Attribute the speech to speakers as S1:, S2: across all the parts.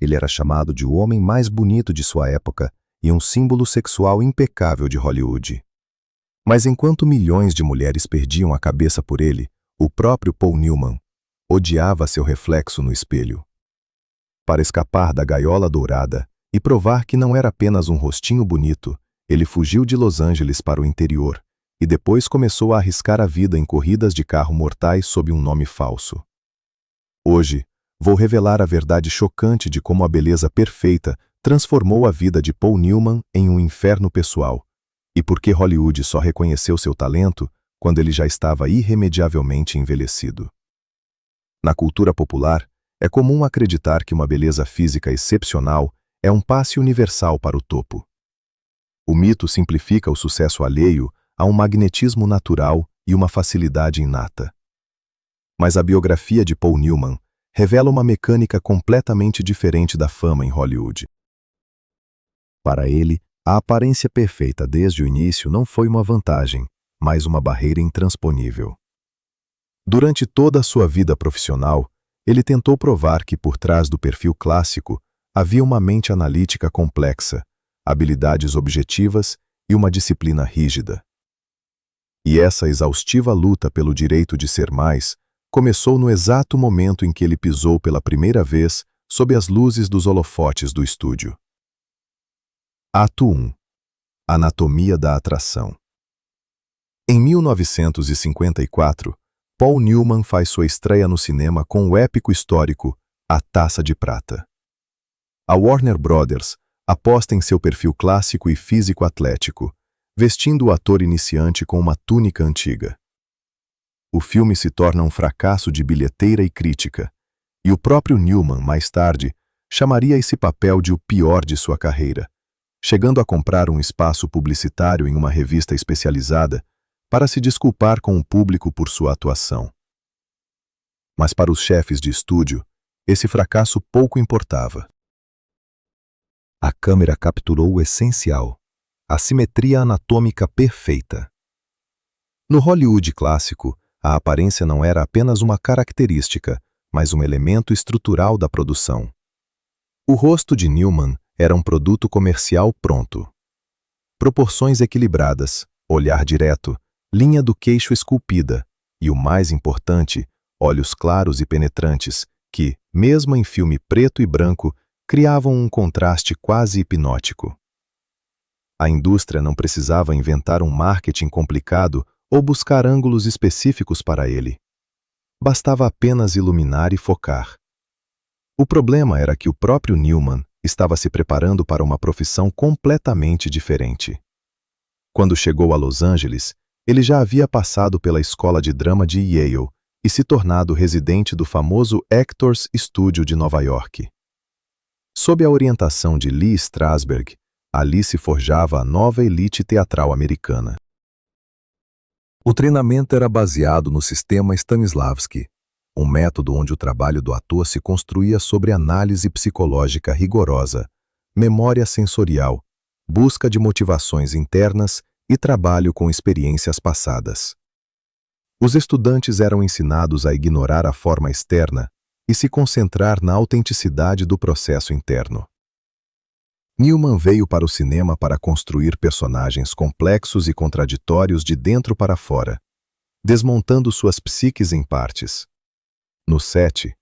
S1: Ele era chamado de o homem mais bonito de sua época e um símbolo sexual impecável de Hollywood. Mas enquanto milhões de mulheres perdiam a cabeça por ele, o próprio Paul Newman odiava seu reflexo no espelho. Para escapar da gaiola dourada e provar que não era apenas um rostinho bonito, ele fugiu de Los Angeles para o interior e depois começou a arriscar a vida em corridas de carro mortais sob um nome falso. Hoje, vou revelar a verdade chocante de como a beleza perfeita transformou a vida de Paul Newman em um inferno pessoal, e por que Hollywood só reconheceu seu talento quando ele já estava irremediavelmente envelhecido. Na cultura popular, é comum acreditar que uma beleza física excepcional é um passe universal para o topo. O mito simplifica o sucesso alheio a um magnetismo natural e uma facilidade inata. Mas a biografia de Paul Newman revela uma mecânica completamente diferente da fama em Hollywood. Para ele, a aparência perfeita desde o início não foi uma vantagem, mas uma barreira intransponível. Durante toda a sua vida profissional, ele tentou provar que por trás do perfil clássico havia uma mente analítica complexa, habilidades objetivas e uma disciplina rígida. E essa exaustiva luta pelo direito de ser mais começou no exato momento em que ele pisou pela primeira vez sob as luzes dos holofotes do estúdio. Ato 1. Anatomia da atração. Em 1954, Paul Newman faz sua estreia no cinema com o épico histórico A Taça de Prata. A Warner Brothers aposta em seu perfil clássico e físico-atlético, vestindo o ator iniciante com uma túnica antiga. O filme se torna um fracasso de bilheteira e crítica, e o próprio Newman, mais tarde, chamaria esse papel de o pior de sua carreira, chegando a comprar um espaço publicitário em uma revista especializada para se desculpar com o público por sua atuação. Mas para os chefes de estúdio, esse fracasso pouco importava. A câmera capturou o essencial, a simetria anatômica perfeita. No Hollywood clássico, a aparência não era apenas uma característica, mas um elemento estrutural da produção. O rosto de Newman era um produto comercial pronto. Proporções equilibradas, olhar direto, linha do queixo esculpida e, o mais importante, olhos claros e penetrantes que, mesmo em filme preto e branco, criavam um contraste quase hipnótico. A indústria não precisava inventar um marketing complicado ou buscar ângulos específicos para ele. Bastava apenas iluminar e focar. O problema era que o próprio Newman estava se preparando para uma profissão completamente diferente. Quando chegou a Los Angeles, ele já havia passado pela escola de drama de Yale e se tornado residente do famoso Actors Studio de Nova York. Sob a orientação de Lee Strasberg, ali se forjava a nova elite teatral americana. O treinamento era baseado no sistema Stanislavski, um método onde o trabalho do ator se construía sobre análise psicológica rigorosa, memória sensorial, busca de motivações internas e trabalho com experiências passadas. Os estudantes eram ensinados a ignorar a forma externa e se concentrar na autenticidade do processo interno. Newman veio para o cinema para construir personagens complexos e contraditórios de dentro para fora, desmontando suas psiques em partes. No set,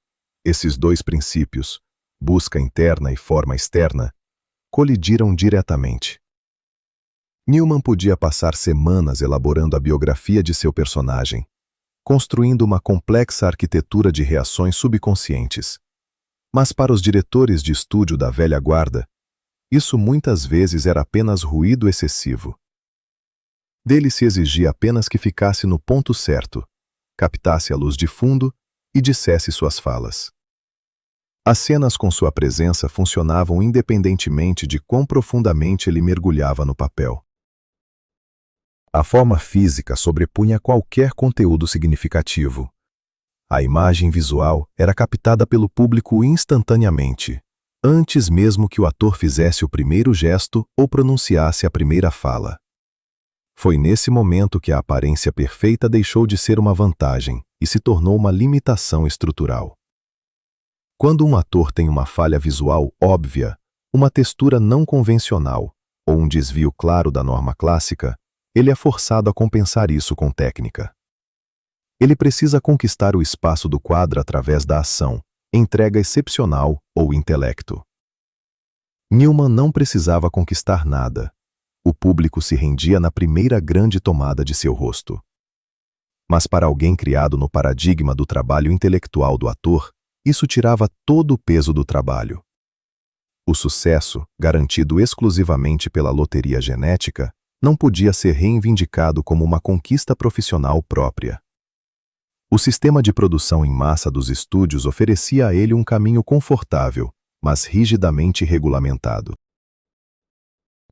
S1: esses dois princípios, busca interna e forma externa, colidiram diretamente. Newman podia passar semanas elaborando a biografia de seu personagem, construindo uma complexa arquitetura de reações subconscientes. Mas para os diretores de estúdio da velha guarda, isso muitas vezes era apenas ruído excessivo. Dele se exigia apenas que ficasse no ponto certo, captasse a luz de fundo e dissesse suas falas. As cenas com sua presença funcionavam independentemente de quão profundamente ele mergulhava no papel. A forma física sobrepunha qualquer conteúdo significativo. A imagem visual era captada pelo público instantaneamente, antes mesmo que o ator fizesse o primeiro gesto ou pronunciasse a primeira fala. Foi nesse momento que a aparência perfeita deixou de ser uma vantagem e se tornou uma limitação estrutural. Quando um ator tem uma falha visual óbvia, uma textura não convencional ou um desvio claro da norma clássica, ele é forçado a compensar isso com técnica. Ele precisa conquistar o espaço do quadro através da ação, entrega excepcional ou intelecto. Newman não precisava conquistar nada. O público se rendia na primeira grande tomada de seu rosto. Mas para alguém criado no paradigma do trabalho intelectual do ator, isso tirava todo o peso do trabalho. O sucesso, garantido exclusivamente pela loteria genética, não podia ser reivindicado como uma conquista profissional própria. O sistema de produção em massa dos estúdios oferecia a ele um caminho confortável, mas rigidamente regulamentado.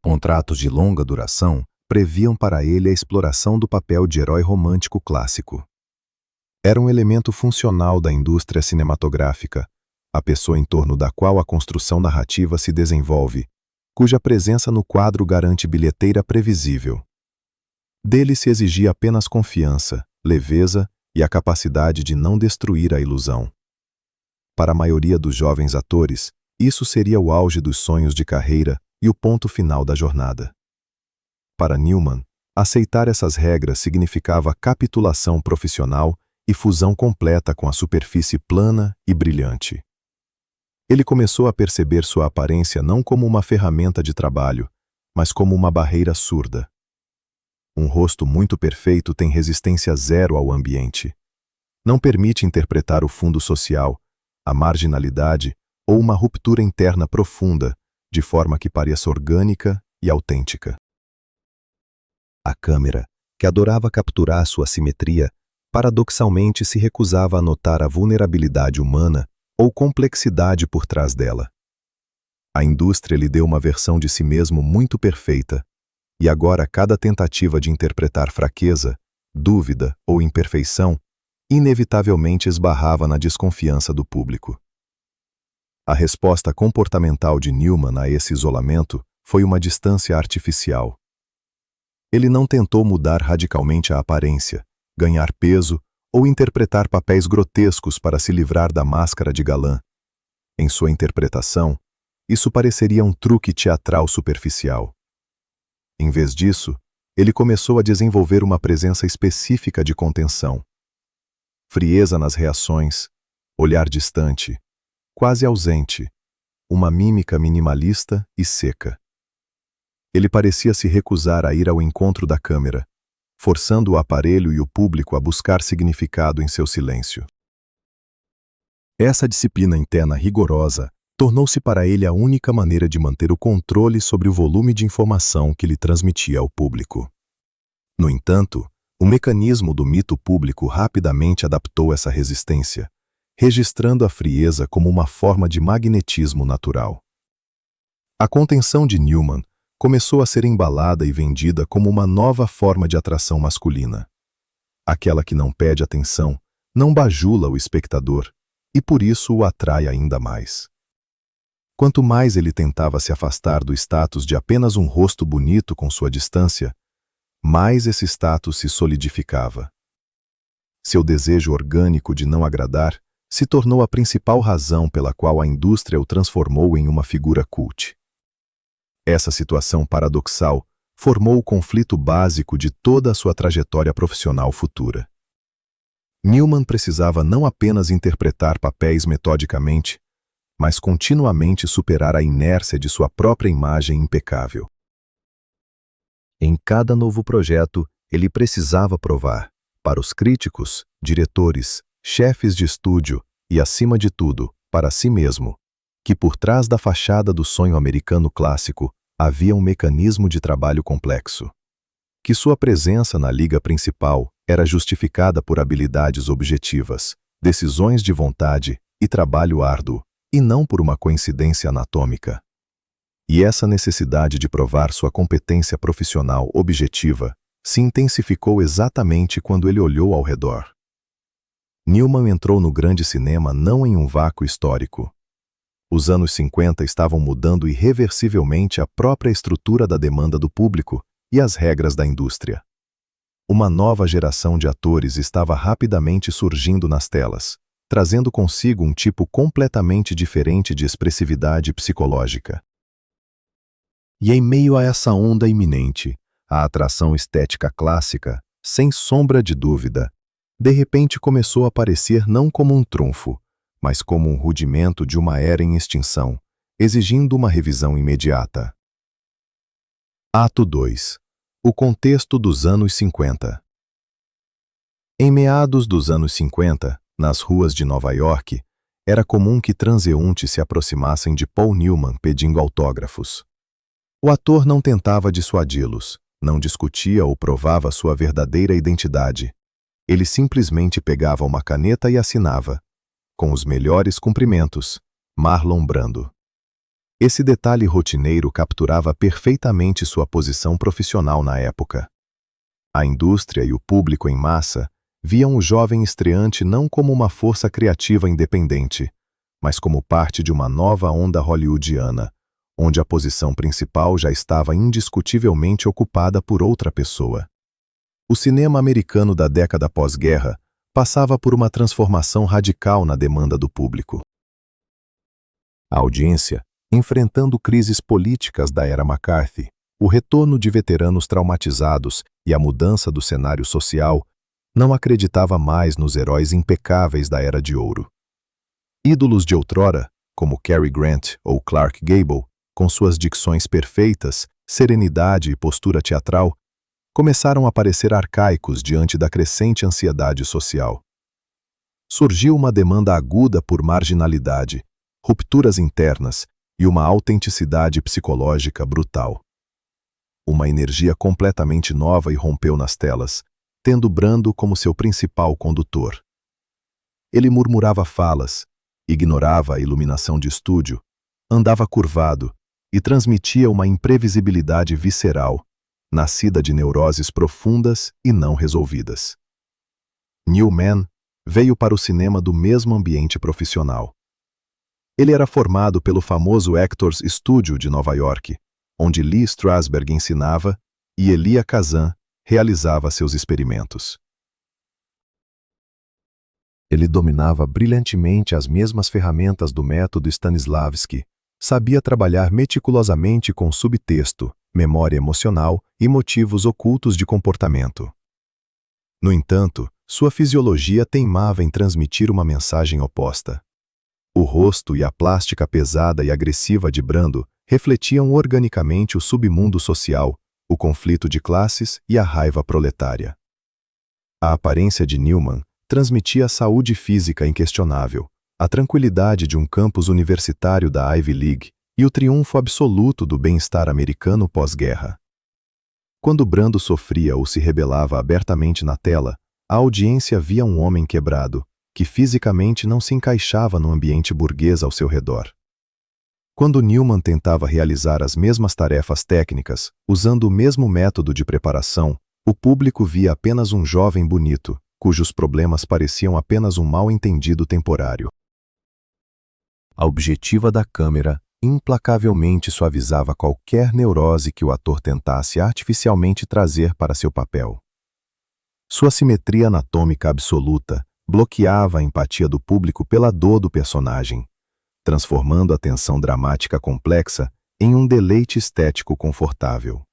S1: Contratos de longa duração previam para ele a exploração do papel de herói romântico clássico. Era um elemento funcional da indústria cinematográfica, a pessoa em torno da qual a construção narrativa se desenvolve, cuja presença no quadro garante bilheteira previsível. Dele se exigia apenas confiança, leveza e a capacidade de não destruir a ilusão. Para a maioria dos jovens atores, isso seria o auge dos sonhos de carreira e o ponto final da jornada. Para Newman, aceitar essas regras significava capitulação profissional e fusão completa com a superfície plana e brilhante. Ele começou a perceber sua aparência não como uma ferramenta de trabalho, mas como uma barreira surda. Um rosto muito perfeito tem resistência zero ao ambiente. Não permite interpretar o fundo social, a marginalidade ou uma ruptura interna profunda, de forma que pareça orgânica e autêntica. A câmera, que adorava capturar sua simetria, paradoxalmente se recusava a notar a vulnerabilidade humana ou complexidade por trás dela. A indústria lhe deu uma versão de si mesmo muito perfeita, e agora cada tentativa de interpretar fraqueza, dúvida ou imperfeição inevitavelmente esbarrava na desconfiança do público. A resposta comportamental de Newman a esse isolamento foi uma distância artificial. Ele não tentou mudar radicalmente a aparência, ganhar peso ou interpretar papéis grotescos para se livrar da máscara de galã. Em sua interpretação, isso pareceria um truque teatral superficial. Em vez disso, ele começou a desenvolver uma presença específica de contenção. Frieza nas reações, olhar distante, quase ausente, uma mímica minimalista e seca. Ele parecia se recusar a ir ao encontro da câmera, forçando o aparelho e o público a buscar significado em seu silêncio. Essa disciplina interna rigorosa tornou-se para ele a única maneira de manter o controle sobre o volume de informação que lhe transmitia ao público. No entanto, o mecanismo do mito público rapidamente adaptou essa resistência, registrando a frieza como uma forma de magnetismo natural. A contenção de Newman começou a ser embalada e vendida como uma nova forma de atração masculina. Aquela que não pede atenção, não bajula o espectador e por isso o atrai ainda mais. Quanto mais ele tentava se afastar do status de apenas um rosto bonito com sua distância, mais esse status se solidificava. Seu desejo orgânico de não agradar se tornou a principal razão pela qual a indústria o transformou em uma figura cult. Essa situação paradoxal formou o conflito básico de toda a sua trajetória profissional futura. Newman precisava não apenas interpretar papéis metodicamente, mas continuamente superar a inércia de sua própria imagem impecável. Em cada novo projeto, ele precisava provar, para os críticos, diretores, chefes de estúdio e, acima de tudo, para si mesmo, que por trás da fachada do sonho americano clássico havia um mecanismo de trabalho complexo. Que sua presença na liga principal era justificada por habilidades objetivas, decisões de vontade e trabalho árduo, e não por uma coincidência anatômica. E essa necessidade de provar sua competência profissional objetiva se intensificou exatamente quando ele olhou ao redor. Newman entrou no grande cinema não em um vácuo histórico. Os anos 50 estavam mudando irreversivelmente a própria estrutura da demanda do público e as regras da indústria. Uma nova geração de atores estava rapidamente surgindo nas telas, trazendo consigo um tipo completamente diferente de expressividade psicológica. E em meio a essa onda iminente, a atração estética clássica, sem sombra de dúvida, de repente começou a aparecer não como um trunfo, mas como um rudimento de uma era em extinção, exigindo uma revisão imediata. Ato 2. O contexto dos anos 50. Em meados dos anos 50, nas ruas de Nova York, era comum que transeuntes se aproximassem de Paul Newman pedindo autógrafos. O ator não tentava dissuadi-los, não discutia ou provava sua verdadeira identidade. Ele simplesmente pegava uma caneta e assinava, com os melhores cumprimentos, Marlon Brando. Esse detalhe rotineiro capturava perfeitamente sua posição profissional na época. A indústria e o público em massa viam o jovem estreante não como uma força criativa independente, mas como parte de uma nova onda hollywoodiana, onde a posição principal já estava indiscutivelmente ocupada por outra pessoa. O cinema americano da década pós-guerra passava por uma transformação radical na demanda do público. A audiência, enfrentando crises políticas da era McCarthy, o retorno de veteranos traumatizados e a mudança do cenário social, não acreditava mais nos heróis impecáveis da Era de Ouro. Ídolos de outrora, como Cary Grant ou Clark Gable, com suas dicções perfeitas, serenidade e postura teatral, começaram a parecer arcaicos diante da crescente ansiedade social. Surgiu uma demanda aguda por marginalidade, rupturas internas e uma autenticidade psicológica brutal. Uma energia completamente nova irrompeu nas telas, tendo Brando como seu principal condutor. Ele murmurava falas, ignorava a iluminação de estúdio, andava curvado e transmitia uma imprevisibilidade visceral, nascida de neuroses profundas e não resolvidas. Newman veio para o cinema do mesmo ambiente profissional. Ele era formado pelo famoso Actors Studio de Nova York, onde Lee Strasberg ensinava e Elia Kazan realizava seus experimentos. Ele dominava brilhantemente as mesmas ferramentas do método Stanislavski, sabia trabalhar meticulosamente com subtexto, memória emocional e motivos ocultos de comportamento. No entanto, sua fisiologia teimava em transmitir uma mensagem oposta. O rosto e a plástica pesada e agressiva de Brando refletiam organicamente o submundo social, o conflito de classes e a raiva proletária. A aparência de Newman transmitia a saúde física inquestionável, a tranquilidade de um campus universitário da Ivy League e o triunfo absoluto do bem-estar americano pós-guerra. Quando Brando sofria ou se rebelava abertamente na tela, a audiência via um homem quebrado, que fisicamente não se encaixava no ambiente burguês ao seu redor. Quando Newman tentava realizar as mesmas tarefas técnicas, usando o mesmo método de preparação, o público via apenas um jovem bonito, cujos problemas pareciam apenas um mal-entendido temporário. A objetiva da câmera implacavelmente suavizava qualquer neurose que o ator tentasse artificialmente trazer para seu papel. Sua simetria anatômica absoluta bloqueava a empatia do público pela dor do personagem, transformando a tensão dramática complexa em um deleite estético confortável.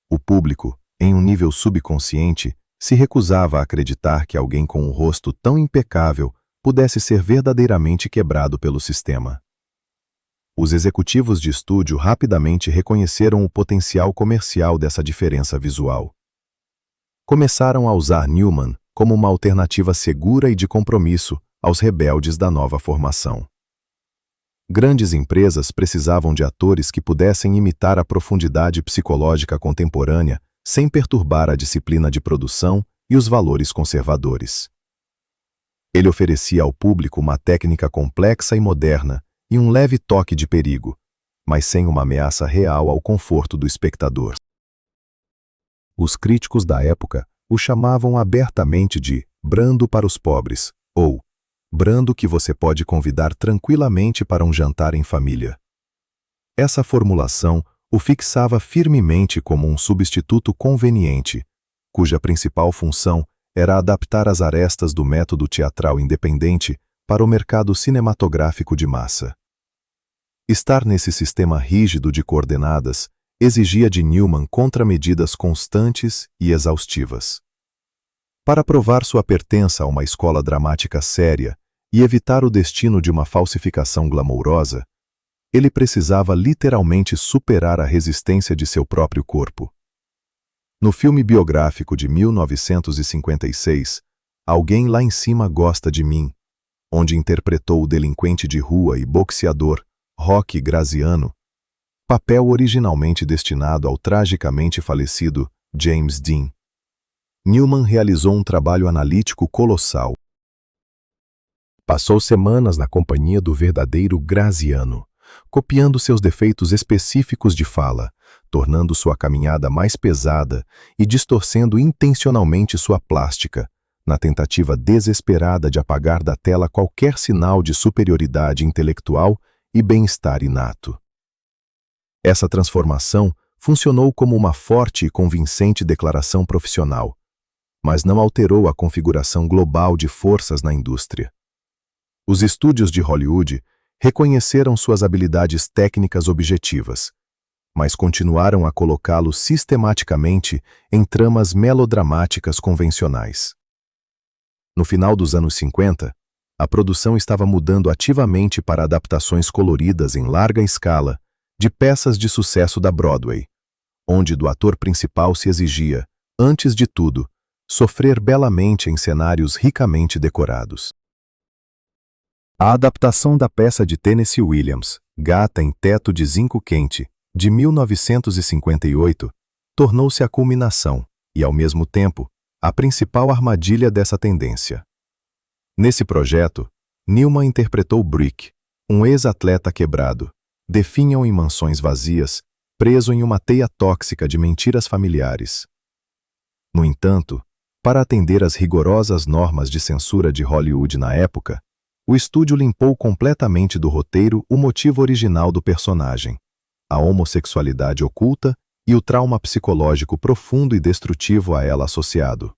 S1: O público, em um nível subconsciente, se recusava a acreditar que alguém com um rosto tão impecável pudesse ser verdadeiramente quebrado pelo sistema. Os executivos de estúdio rapidamente reconheceram o potencial comercial dessa diferença visual. Começaram a usar Newman como uma alternativa segura e de compromisso aos rebeldes da nova formação. Grandes empresas precisavam de atores que pudessem imitar a profundidade psicológica contemporânea sem perturbar a disciplina de produção e os valores conservadores. Ele oferecia ao público uma técnica complexa e moderna e um leve toque de perigo, mas sem uma ameaça real ao conforto do espectador. Os críticos da época o chamavam abertamente de Brando para os pobres, ou Brando que você pode convidar tranquilamente para um jantar em família. Essa formulação o fixava firmemente como um substituto conveniente, cuja principal função era adaptar as arestas do método teatral independente para o mercado cinematográfico de massa. Estar nesse sistema rígido de coordenadas exigia de Newman contramedidas constantes e exaustivas. Para provar sua pertença a uma escola dramática séria e evitar o destino de uma falsificação glamourosa, ele precisava literalmente superar a resistência de seu próprio corpo. No filme biográfico de 1956, Alguém Lá em Cima Gosta de Mim, onde interpretou o delinquente de rua e boxeador Rocky Graziano, papel originalmente destinado ao tragicamente falecido James Dean, Newman realizou um trabalho analítico colossal. Passou semanas na companhia do verdadeiro Graziano, copiando seus defeitos específicos de fala, tornando sua caminhada mais pesada e distorcendo intencionalmente sua plástica, na tentativa desesperada de apagar da tela qualquer sinal de superioridade intelectual e bem-estar inato. Essa transformação funcionou como uma forte e convincente declaração profissional, mas não alterou a configuração global de forças na indústria. Os estúdios de Hollywood reconheceram suas habilidades técnicas objetivas, mas continuaram a colocá-lo sistematicamente em tramas melodramáticas convencionais. No final dos anos 50, a produção estava mudando ativamente para adaptações coloridas em larga escala de peças de sucesso da Broadway, onde do ator principal se exigia, antes de tudo, sofrer belamente em cenários ricamente decorados. A adaptação da peça de Tennessee Williams, Gata em Teto de Zinco Quente, de 1958, tornou-se a culminação e, ao mesmo tempo, a principal armadilha dessa tendência. Nesse projeto, Newman interpretou Brick, um ex-atleta quebrado, definham em mansões vazias, preso em uma teia tóxica de mentiras familiares. No entanto, para atender às rigorosas normas de censura de Hollywood na época, o estúdio limpou completamente do roteiro o motivo original do personagem, a homossexualidade oculta e o trauma psicológico profundo e destrutivo a ela associado.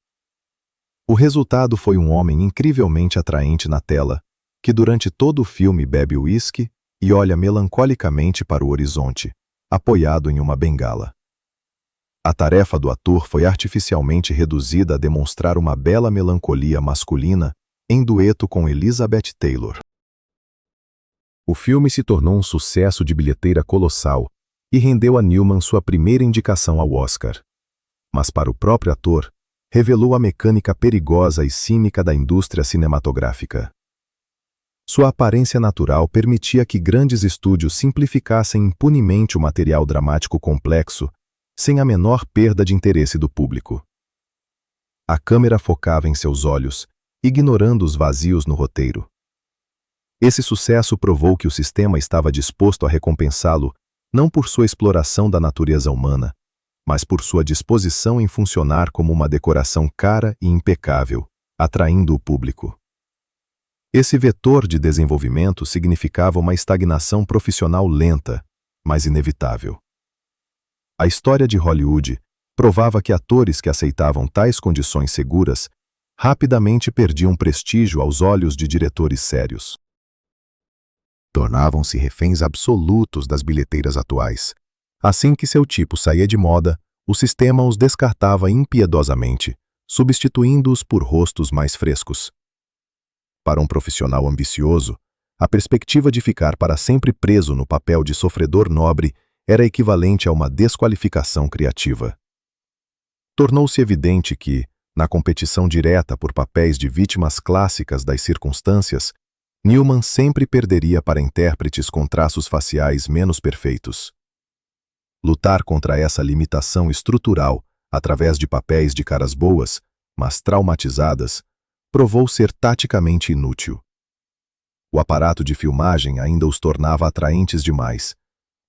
S1: O resultado foi um homem incrivelmente atraente na tela, que durante todo o filme bebe uísque e olha melancolicamente para o horizonte, apoiado em uma bengala. A tarefa do ator foi artificialmente reduzida a demonstrar uma bela melancolia masculina em dueto com Elizabeth Taylor. O filme se tornou um sucesso de bilheteira colossal e rendeu a Newman sua primeira indicação ao Oscar. Mas para o próprio ator, revelou a mecânica perigosa e cínica da indústria cinematográfica. Sua aparência natural permitia que grandes estúdios simplificassem impunemente o material dramático complexo, sem a menor perda de interesse do público. A câmera focava em seus olhos, ignorando os vazios no roteiro. Esse sucesso provou que o sistema estava disposto a recompensá-lo não por sua exploração da natureza humana, mas por sua disposição em funcionar como uma decoração cara e impecável, atraindo o público. Esse vetor de desenvolvimento significava uma estagnação profissional lenta, mas inevitável. A história de Hollywood provava que atores que aceitavam tais condições seguras rapidamente perdiam prestígio aos olhos de diretores sérios. Tornavam-se reféns absolutos das bilheteiras atuais. Assim que seu tipo saía de moda, o sistema os descartava impiedosamente, substituindo-os por rostos mais frescos. Para um profissional ambicioso, a perspectiva de ficar para sempre preso no papel de sofredor nobre era equivalente a uma desqualificação criativa. Tornou-se evidente que, na competição direta por papéis de vítimas clássicas das circunstâncias, Newman sempre perderia para intérpretes com traços faciais menos perfeitos. Lutar contra essa limitação estrutural, através de papéis de caras boas, mas traumatizadas, provou ser taticamente inútil. O aparato de filmagem ainda os tornava atraentes demais,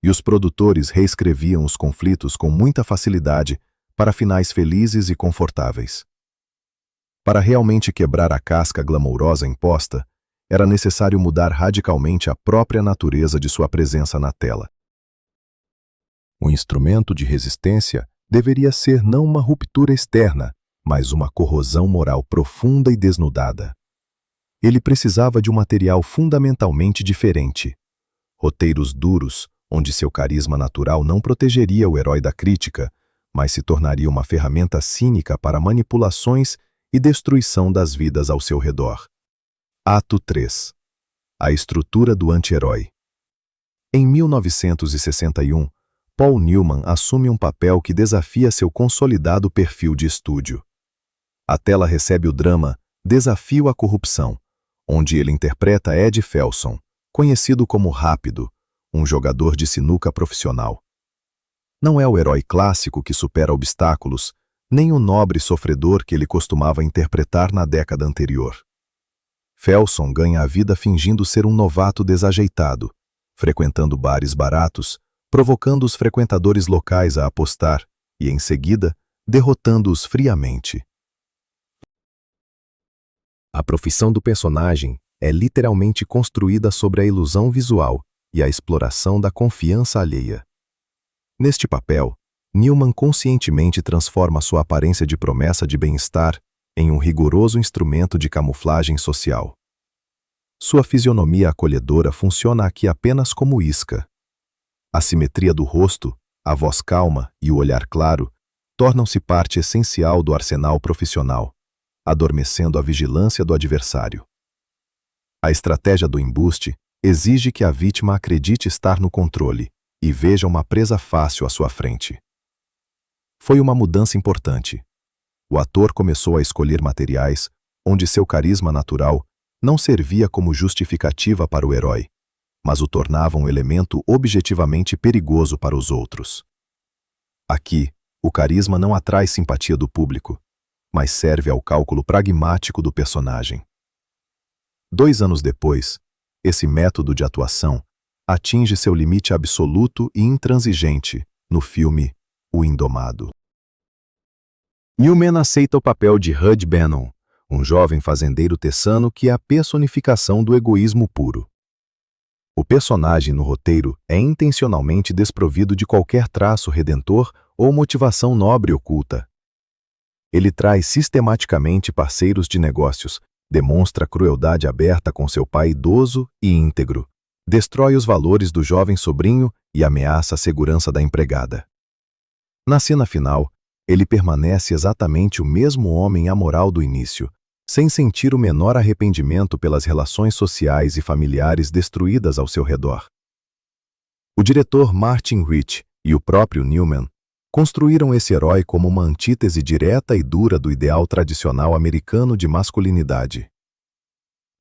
S1: e os produtores reescreviam os conflitos com muita facilidade para finais felizes e confortáveis. Para realmente quebrar a casca glamourosa imposta, era necessário mudar radicalmente a própria natureza de sua presença na tela. O instrumento de resistência deveria ser não uma ruptura externa, mas uma corrosão moral profunda e desnudada. Ele precisava de um material fundamentalmente diferente. Roteiros duros, onde seu carisma natural não protegeria o herói da crítica, mas se tornaria uma ferramenta cínica para manipulações e destruição das vidas ao seu redor. Ato 3. A estrutura do anti-herói. Em 1961, Paul Newman assume um papel que desafia seu consolidado perfil de estúdio. A tela recebe o drama Desafio à Corrupção, onde ele interpreta Ed Felson, conhecido como Rápido, um jogador de sinuca profissional. Não é o herói clássico que supera obstáculos, nem o nobre sofredor que ele costumava interpretar na década anterior. Felson ganha a vida fingindo ser um novato desajeitado, frequentando bares baratos, provocando os frequentadores locais a apostar e, em seguida, derrotando-os friamente. A profissão do personagem é literalmente construída sobre a ilusão visual e a exploração da confiança alheia. Neste papel, Newman conscientemente transforma sua aparência de promessa de bem-estar em um rigoroso instrumento de camuflagem social. Sua fisionomia acolhedora funciona aqui apenas como isca. A simetria do rosto, a voz calma e o olhar claro tornam-se parte essencial do arsenal profissional, adormecendo a vigilância do adversário. A estratégia do embuste exige que a vítima acredite estar no controle e veja uma presa fácil à sua frente. Foi uma mudança importante. O ator começou a escolher materiais onde seu carisma natural não servia como justificativa para o herói, mas o tornava um elemento objetivamente perigoso para os outros. Aqui, o carisma não atrai simpatia do público, mas serve ao cálculo pragmático do personagem. 2 anos depois, esse método de atuação atinge seu limite absoluto e intransigente no filme O Indomado. Newman aceita o papel de Hud Bannon, um jovem fazendeiro texano que é a personificação do egoísmo puro. O personagem no roteiro é intencionalmente desprovido de qualquer traço redentor ou motivação nobre oculta. Ele traz sistematicamente parceiros de negócios, demonstra crueldade aberta com seu pai idoso e íntegro, destrói os valores do jovem sobrinho e ameaça a segurança da empregada. Na cena final, ele permanece exatamente o mesmo homem amoral do início, sem sentir o menor arrependimento pelas relações sociais e familiares destruídas ao seu redor. O diretor Martin Rich e o próprio Newman construíram esse herói como uma antítese direta e dura do ideal tradicional americano de masculinidade.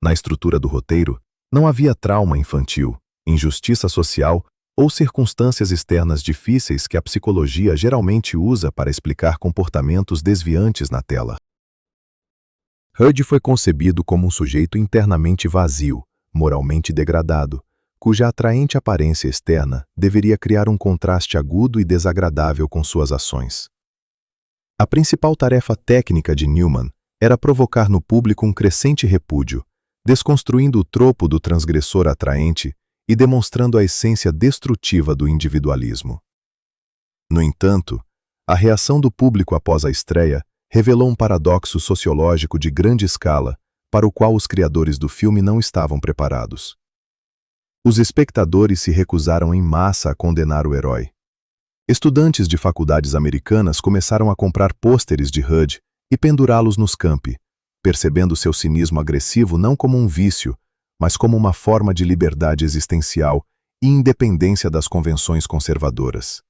S1: Na estrutura do roteiro, não havia trauma infantil, injustiça social ou circunstâncias externas difíceis que a psicologia geralmente usa para explicar comportamentos desviantes na tela. Hud foi concebido como um sujeito internamente vazio, moralmente degradado, cuja atraente aparência externa deveria criar um contraste agudo e desagradável com suas ações. A principal tarefa técnica de Newman era provocar no público um crescente repúdio, desconstruindo o tropo do transgressor atraente e demonstrando a essência destrutiva do individualismo. No entanto, a reação do público após a estreia revelou um paradoxo sociológico de grande escala para o qual os criadores do filme não estavam preparados. Os espectadores se recusaram em massa a condenar o herói. Estudantes de faculdades americanas começaram a comprar pôsteres de Hud e pendurá-los nos campi, percebendo seu cinismo agressivo não como um vício, mas como uma forma de liberdade existencial e independência das convenções conservadoras.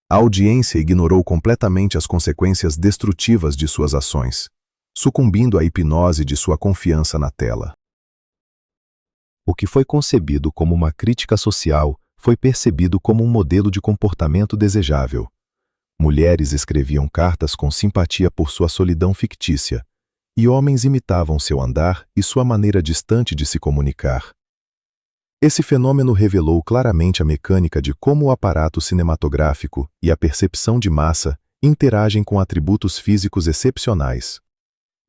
S1: A audiência ignorou completamente as consequências destrutivas de suas ações, sucumbindo à hipnose de sua confiança na tela. O que foi concebido como uma crítica social foi percebido como um modelo de comportamento desejável. Mulheres escreviam cartas com simpatia por sua solidão fictícia, e homens imitavam seu andar e sua maneira distante de se comunicar. Esse fenômeno revelou claramente a mecânica de como o aparato cinematográfico e a percepção de massa interagem com atributos físicos excepcionais.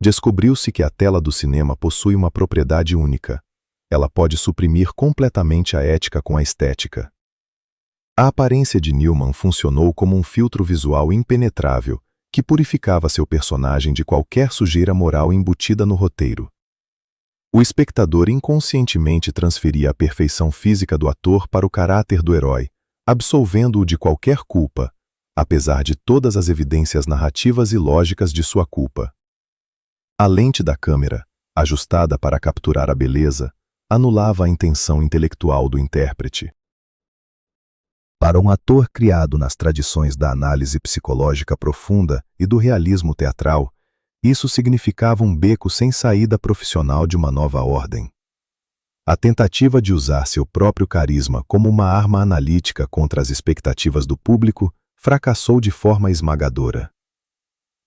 S1: Descobriu-se que a tela do cinema possui uma propriedade única. Ela pode suprimir completamente a ética com a estética. A aparência de Newman funcionou como um filtro visual impenetrável que purificava seu personagem de qualquer sujeira moral embutida no roteiro. O espectador inconscientemente transferia a perfeição física do ator para o caráter do herói, absolvendo-o de qualquer culpa, apesar de todas as evidências narrativas e lógicas de sua culpa. A lente da câmera, ajustada para capturar a beleza, anulava a intenção intelectual do intérprete. Para um ator criado nas tradições da análise psicológica profunda e do realismo teatral, isso significava um beco sem saída profissional de uma nova ordem. A tentativa de usar seu próprio carisma como uma arma analítica contra as expectativas do público fracassou de forma esmagadora.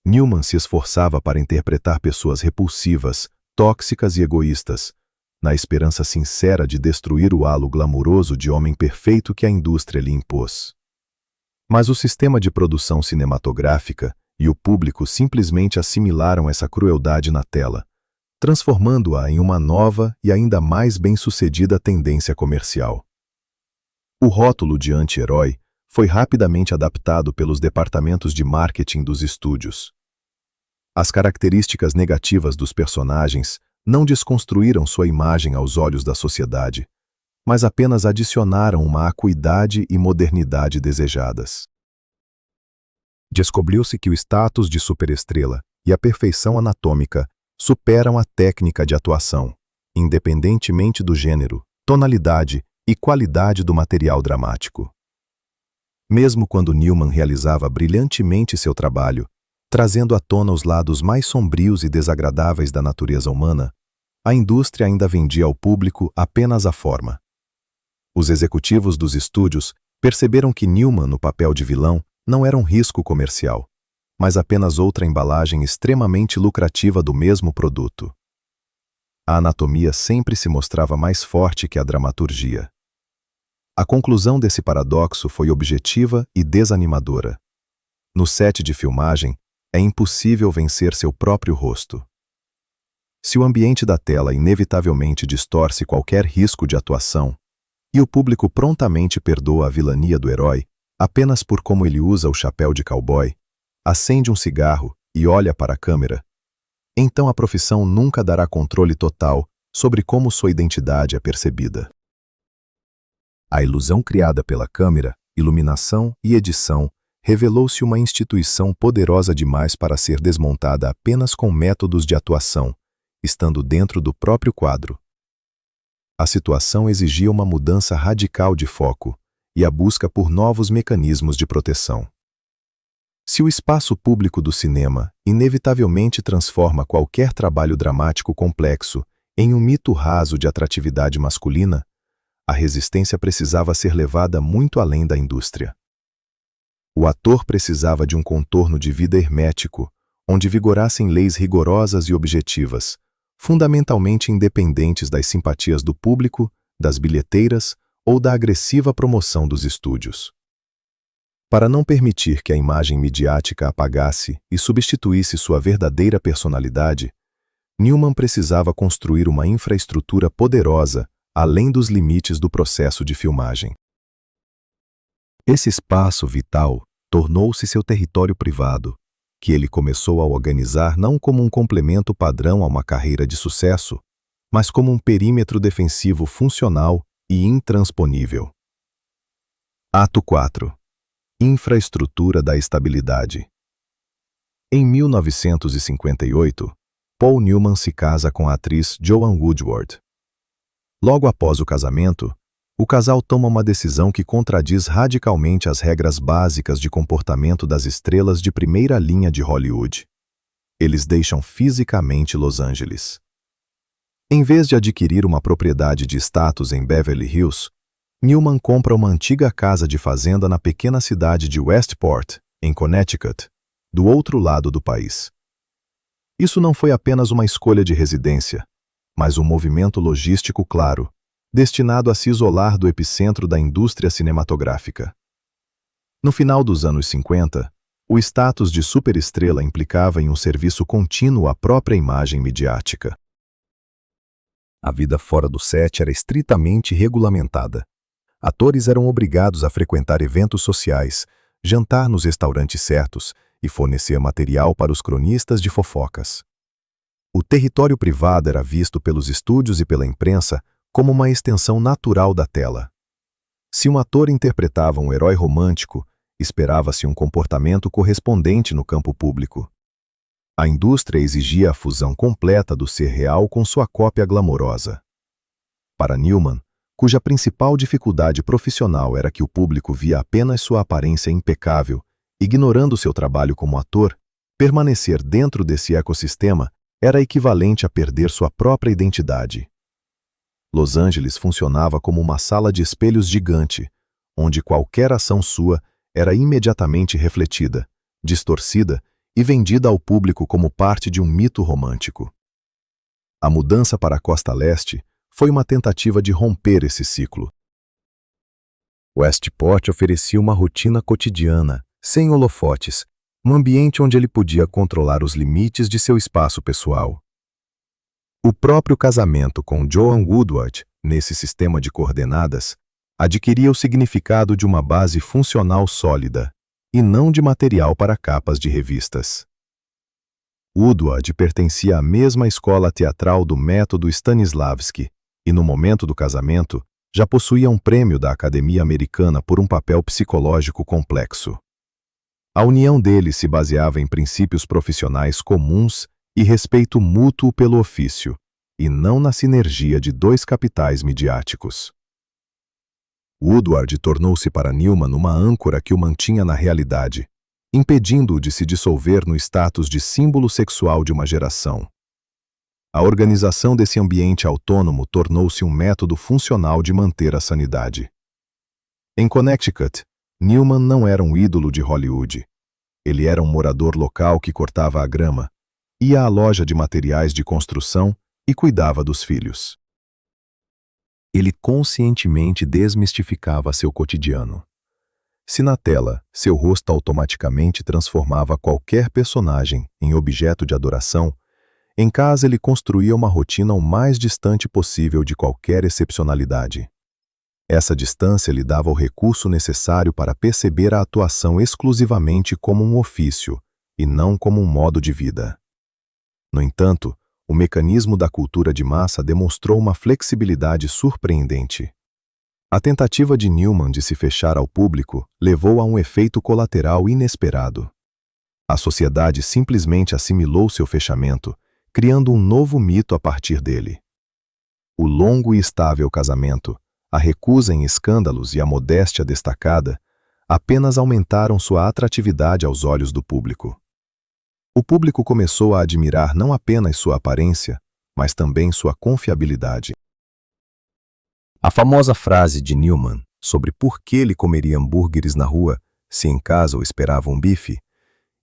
S1: Newman se esforçava para interpretar pessoas repulsivas, tóxicas e egoístas, na esperança sincera de destruir o halo glamuroso de homem perfeito que a indústria lhe impôs. Mas o sistema de produção cinematográfica e o público simplesmente assimilaram essa crueldade na tela, transformando-a em uma nova e ainda mais bem-sucedida tendência comercial. O rótulo de anti-herói foi rapidamente adaptado pelos departamentos de marketing dos estúdios. As características negativas dos personagens não desconstruíram sua imagem aos olhos da sociedade, mas apenas adicionaram uma acuidade e modernidade desejadas. Descobriu-se que o status de superestrela e a perfeição anatômica superam a técnica de atuação, independentemente do gênero, tonalidade e qualidade do material dramático. Mesmo quando Newman realizava brilhantemente seu trabalho, trazendo à tona os lados mais sombrios e desagradáveis da natureza humana, a indústria ainda vendia ao público apenas a forma. Os executivos dos estúdios perceberam que Newman, no papel de vilão, não era um risco comercial, mas apenas outra embalagem extremamente lucrativa do mesmo produto. A anatomia sempre se mostrava mais forte que a dramaturgia. A conclusão desse paradoxo foi objetiva e desanimadora. No set de filmagem, é impossível vencer seu próprio rosto. Se o ambiente da tela inevitavelmente distorce qualquer risco de atuação, e o público prontamente perdoa a vilania do herói apenas por como ele usa o chapéu de cowboy, acende um cigarro e olha para a câmera, então a profissão nunca dará controle total sobre como sua identidade é percebida. A ilusão criada pela câmera, iluminação e edição revelou-se uma instituição poderosa demais para ser desmontada apenas com métodos de atuação, estando dentro do próprio quadro. A situação exigia uma mudança radical de foco e a busca por novos mecanismos de proteção. Se o espaço público do cinema inevitavelmente transforma qualquer trabalho dramático complexo em um mito raso de atratividade masculina, a resistência precisava ser levada muito além da indústria. O ator precisava de um contorno de vida hermético, onde vigorassem leis rigorosas e objetivas, fundamentalmente independentes das simpatias do público, das bilheteiras ou da agressiva promoção dos estúdios. Para não permitir que a imagem midiática apagasse e substituísse sua verdadeira personalidade, Newman precisava construir uma infraestrutura poderosa além dos limites do processo de filmagem. Esse espaço vital tornou-se seu território privado, que ele começou a organizar não como um complemento padrão a uma carreira de sucesso, mas como um perímetro defensivo funcional e intransponível. Ato 4. Infraestrutura da estabilidade. Em 1958, Paul Newman se casa com a atriz Joanne Woodward. Logo após o casamento, o casal toma uma decisão que contradiz radicalmente as regras básicas de comportamento das estrelas de primeira linha de Hollywood. Eles deixam fisicamente Los Angeles. Em vez de adquirir uma propriedade de status em Beverly Hills, Newman compra uma antiga casa de fazenda na pequena cidade de Westport, em Connecticut, do outro lado do país. Isso não foi apenas uma escolha de residência, mas um movimento logístico claro, destinado a se isolar do epicentro da indústria cinematográfica. No final dos anos 50, o status de superestrela implicava em um serviço contínuo à própria imagem midiática. A vida fora do set era estritamente regulamentada. Atores eram obrigados a frequentar eventos sociais, jantar nos restaurantes certos e fornecer material para os cronistas de fofocas. O território privado era visto pelos estúdios e pela imprensa como uma extensão natural da tela. Se um ator interpretava um herói romântico, esperava-se um comportamento correspondente no campo público. A indústria exigia a fusão completa do ser real com sua cópia glamourosa. Para Newman, cuja principal dificuldade profissional era que o público via apenas sua aparência impecável, ignorando seu trabalho como ator, permanecer dentro desse ecossistema era equivalente a perder sua própria identidade. Los Angeles funcionava como uma sala de espelhos gigante, onde qualquer ação sua era imediatamente refletida, distorcida e vendida ao público como parte de um mito romântico. A mudança para a costa leste foi uma tentativa de romper esse ciclo. Westport oferecia uma rotina cotidiana, sem holofotes, um ambiente onde ele podia controlar os limites de seu espaço pessoal. O próprio casamento com Joan Woodward, nesse sistema de coordenadas, adquiria o significado de uma base funcional sólida, e não de material para capas de revistas. Woodward pertencia à mesma escola teatral do método Stanislavski, e no momento do casamento, já possuía um prêmio da Academia Americana por um papel psicológico complexo. A união deles se baseava em princípios profissionais comuns e respeito mútuo pelo ofício, e não na sinergia de dois capitais midiáticos. Woodward tornou-se para Newman uma âncora que o mantinha na realidade, impedindo-o de se dissolver no status de símbolo sexual de uma geração. A organização desse ambiente autônomo tornou-se um método funcional de manter a sanidade. Em Connecticut, Newman não era um ídolo de Hollywood. Ele era um morador local que cortava a grama, ia à loja de materiais de construção e cuidava dos filhos. Ele conscientemente desmistificava seu cotidiano. Se na tela seu rosto automaticamente transformava qualquer personagem em objeto de adoração, em casa ele construía uma rotina o mais distante possível de qualquer excepcionalidade. Essa distância lhe dava o recurso necessário para perceber a atuação exclusivamente como um ofício e não como um modo de vida. No entanto, o mecanismo da cultura de massa demonstrou uma flexibilidade surpreendente. A tentativa de Newman de se fechar ao público levou a um efeito colateral inesperado. A sociedade simplesmente assimilou seu fechamento, criando um novo mito a partir dele. O longo e estável casamento, a recusa em escândalos e a modéstia destacada apenas aumentaram sua atratividade aos olhos do público. O público começou a admirar não apenas sua aparência, mas também sua confiabilidade. A famosa frase de Newman sobre por que ele comeria hambúrgueres na rua, se em casa o esperava um bife,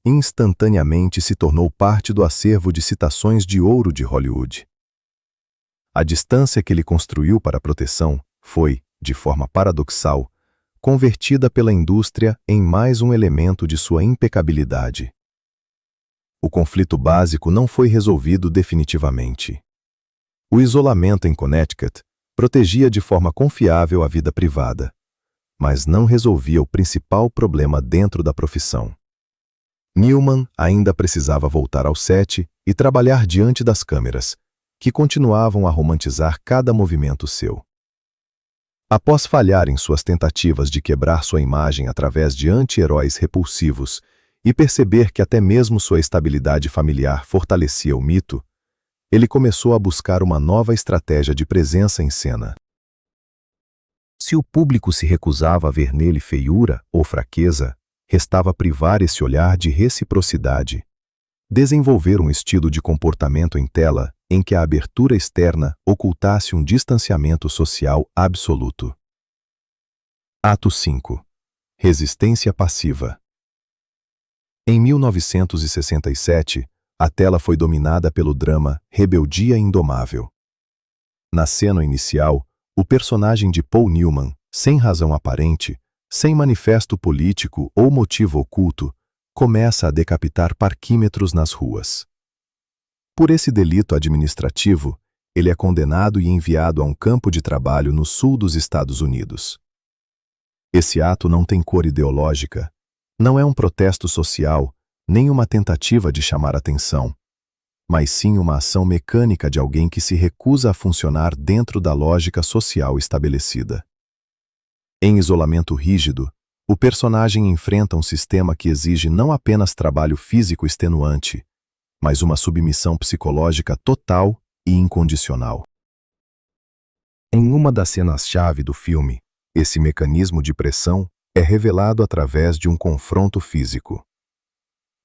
S1: instantaneamente se tornou parte do acervo de citações de ouro de Hollywood. A distância que ele construiu para a proteção foi, de forma paradoxal, convertida pela indústria em mais um elemento de sua impecabilidade. O conflito básico não foi resolvido definitivamente. O isolamento em Connecticut protegia de forma confiável a vida privada, mas não resolvia o principal problema dentro da profissão. Newman ainda precisava voltar ao set e trabalhar diante das câmeras, que continuavam a romantizar cada movimento seu. Após falhar em suas tentativas de quebrar sua imagem através de anti-heróis repulsivos e perceber que até mesmo sua estabilidade familiar fortalecia o mito, ele começou a buscar uma nova estratégia de presença em cena. Se o público se recusava a ver nele feiura ou fraqueza, restava privar esse olhar de reciprocidade. Desenvolver um estilo de comportamento em tela em que a abertura externa ocultasse um distanciamento social absoluto. Ato 5. Resistência passiva. Em 1967, a tela foi dominada pelo drama Rebeldia Indomável. Na cena inicial, o personagem de Paul Newman, sem razão aparente, sem manifesto político ou motivo oculto, começa a decapitar parquímetros nas ruas. Por esse delito administrativo, ele é condenado e enviado a um campo de trabalho no sul dos Estados Unidos. Esse ato não tem cor ideológica, não é um protesto social, nem uma tentativa de chamar atenção, mas sim uma ação mecânica de alguém que se recusa a funcionar dentro da lógica social estabelecida. Em isolamento rígido, o personagem enfrenta um sistema que exige não apenas trabalho físico extenuante, mas uma submissão psicológica total e incondicional. Em uma das cenas-chave do filme, esse mecanismo de pressão é revelado através de um confronto físico.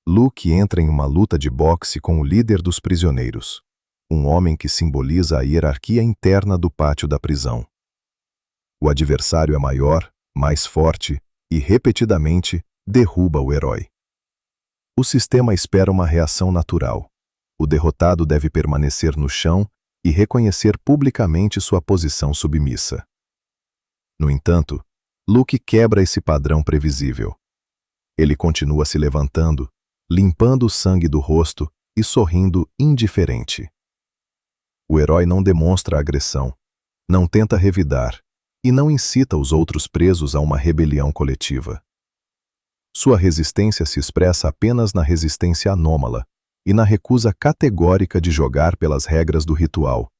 S1: Luke entra em uma luta de boxe com o líder dos prisioneiros, um homem que simboliza a hierarquia interna do pátio da prisão. O adversário é maior, mais forte e, repetidamente, derruba o herói. O sistema espera uma reação natural. O derrotado deve permanecer no chão e reconhecer publicamente sua posição submissa. No entanto, Luke quebra esse padrão previsível. Ele continua se levantando, limpando o sangue do rosto e sorrindo indiferente. O herói não demonstra agressão, não tenta revidar e não incita os outros presos a uma rebelião coletiva. Sua resistência se expressa apenas na resistência anômala e na recusa categórica de jogar pelas regras do ritual,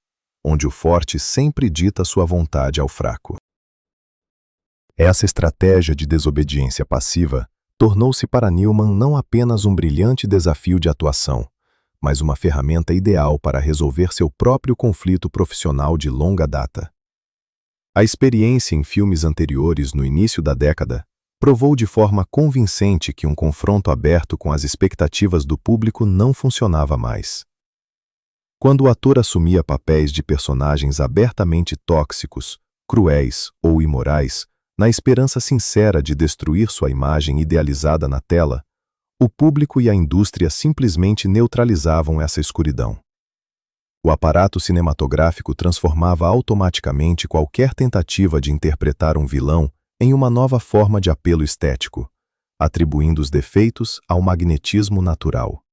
S1: onde o forte sempre dita sua vontade ao fraco. Essa estratégia de desobediência passiva tornou-se para Newman não apenas um brilhante desafio de atuação, mas uma ferramenta ideal para resolver seu próprio conflito profissional de longa data. A experiência em filmes anteriores no início da década provou de forma convincente que um confronto aberto com as expectativas do público não funcionava mais. Quando o ator assumia papéis de personagens abertamente tóxicos, cruéis ou imorais, na esperança sincera de destruir sua imagem idealizada na tela, o público e a indústria simplesmente neutralizavam essa escuridão. O aparato cinematográfico transformava automaticamente qualquer tentativa de interpretar um vilão em uma nova forma de apelo estético, atribuindo os defeitos ao magnetismo natural.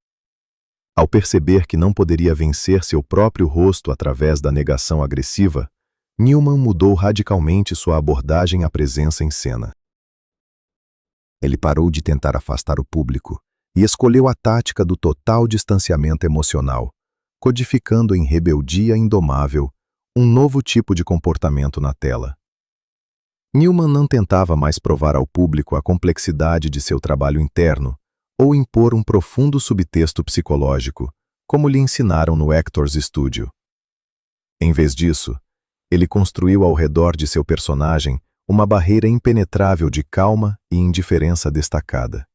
S1: Ao perceber que não poderia vencer seu próprio rosto através da negação agressiva, Newman mudou radicalmente sua abordagem à presença em cena. Ele parou de tentar afastar o público e escolheu a tática do total distanciamento emocional, codificando em rebeldia indomável um novo tipo de comportamento na tela. Newman não tentava mais provar ao público a complexidade de seu trabalho interno ou impor um profundo subtexto psicológico, como lhe ensinaram no Actors Studio. Em vez disso, ele construiu ao redor de seu personagem uma barreira impenetrável de calma e indiferença destacada.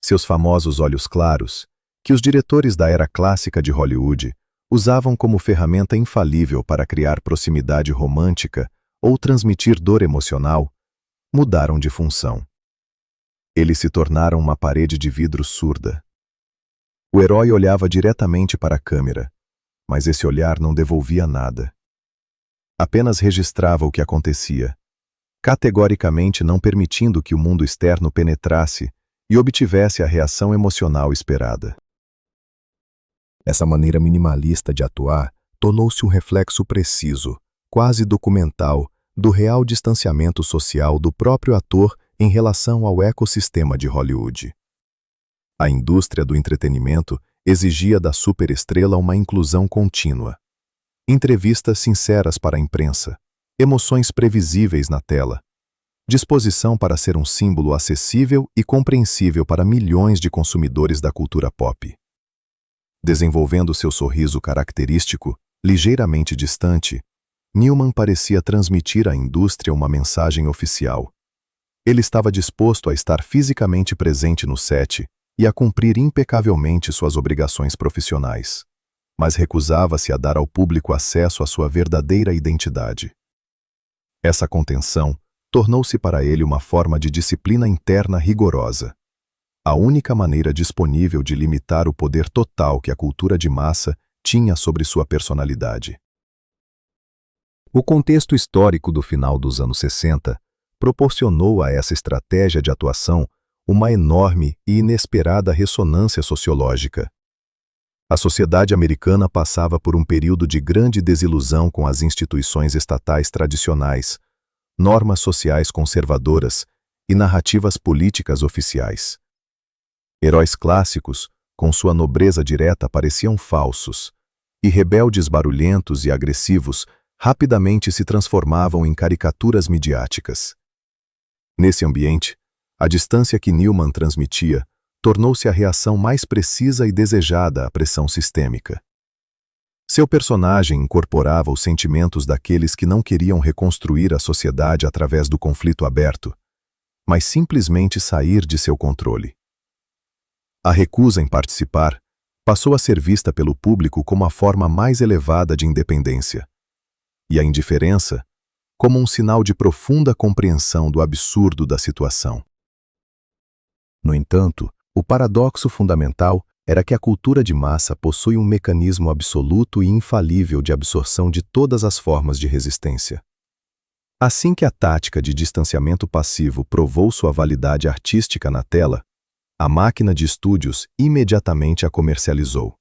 S1: Seus famosos olhos claros, que os diretores da era clássica de Hollywood usavam como ferramenta infalível para criar proximidade romântica ou transmitir dor emocional, mudaram de função. Eles se tornaram uma parede de vidro surda. O herói olhava diretamente para a câmera, mas esse olhar não devolvia nada. Apenas registrava o que acontecia, categoricamente não permitindo que o mundo externo penetrasse e obtivesse a reação emocional esperada. Essa maneira minimalista de atuar tornou-se um reflexo preciso, quase documental, do real distanciamento social do próprio ator em relação ao ecossistema de Hollywood. A indústria do entretenimento exigia da superestrela uma inclusão contínua. Entrevistas sinceras para a imprensa, emoções previsíveis na tela, disposição para ser um símbolo acessível e compreensível para milhões de consumidores da cultura pop. Desenvolvendo seu sorriso característico, ligeiramente distante, Newman parecia transmitir à indústria uma mensagem oficial. Ele estava disposto a estar fisicamente presente no set e a cumprir impecavelmente suas obrigações profissionais, mas recusava-se a dar ao público acesso à sua verdadeira identidade. Essa contenção tornou-se para ele uma forma de disciplina interna rigorosa, a única maneira disponível de limitar o poder total que a cultura de massa tinha sobre sua personalidade. O contexto histórico do final dos anos 60 proporcionou a essa estratégia de atuação uma enorme e inesperada ressonância sociológica. A sociedade americana passava por um período de grande desilusão com as instituições estatais tradicionais, normas sociais conservadoras e narrativas políticas oficiais. Heróis clássicos, com sua nobreza direta, pareciam falsos, e rebeldes barulhentos e agressivos rapidamente se transformavam em caricaturas midiáticas. Nesse ambiente, a distância que Newman transmitia tornou-se a reação mais precisa e desejada à pressão sistêmica. Seu personagem incorporava os sentimentos daqueles que não queriam reconstruir a sociedade através do conflito aberto, mas simplesmente sair de seu controle. A recusa em participar passou a ser vista pelo público como a forma mais elevada de independência, e a indiferença como um sinal de profunda compreensão do absurdo da situação. No entanto, o paradoxo fundamental era que a cultura de massa possui um mecanismo absoluto e infalível de absorção de todas as formas de resistência. Assim que a tática de distanciamento passivo provou sua validade artística na tela, a máquina de estúdios imediatamente a comercializou.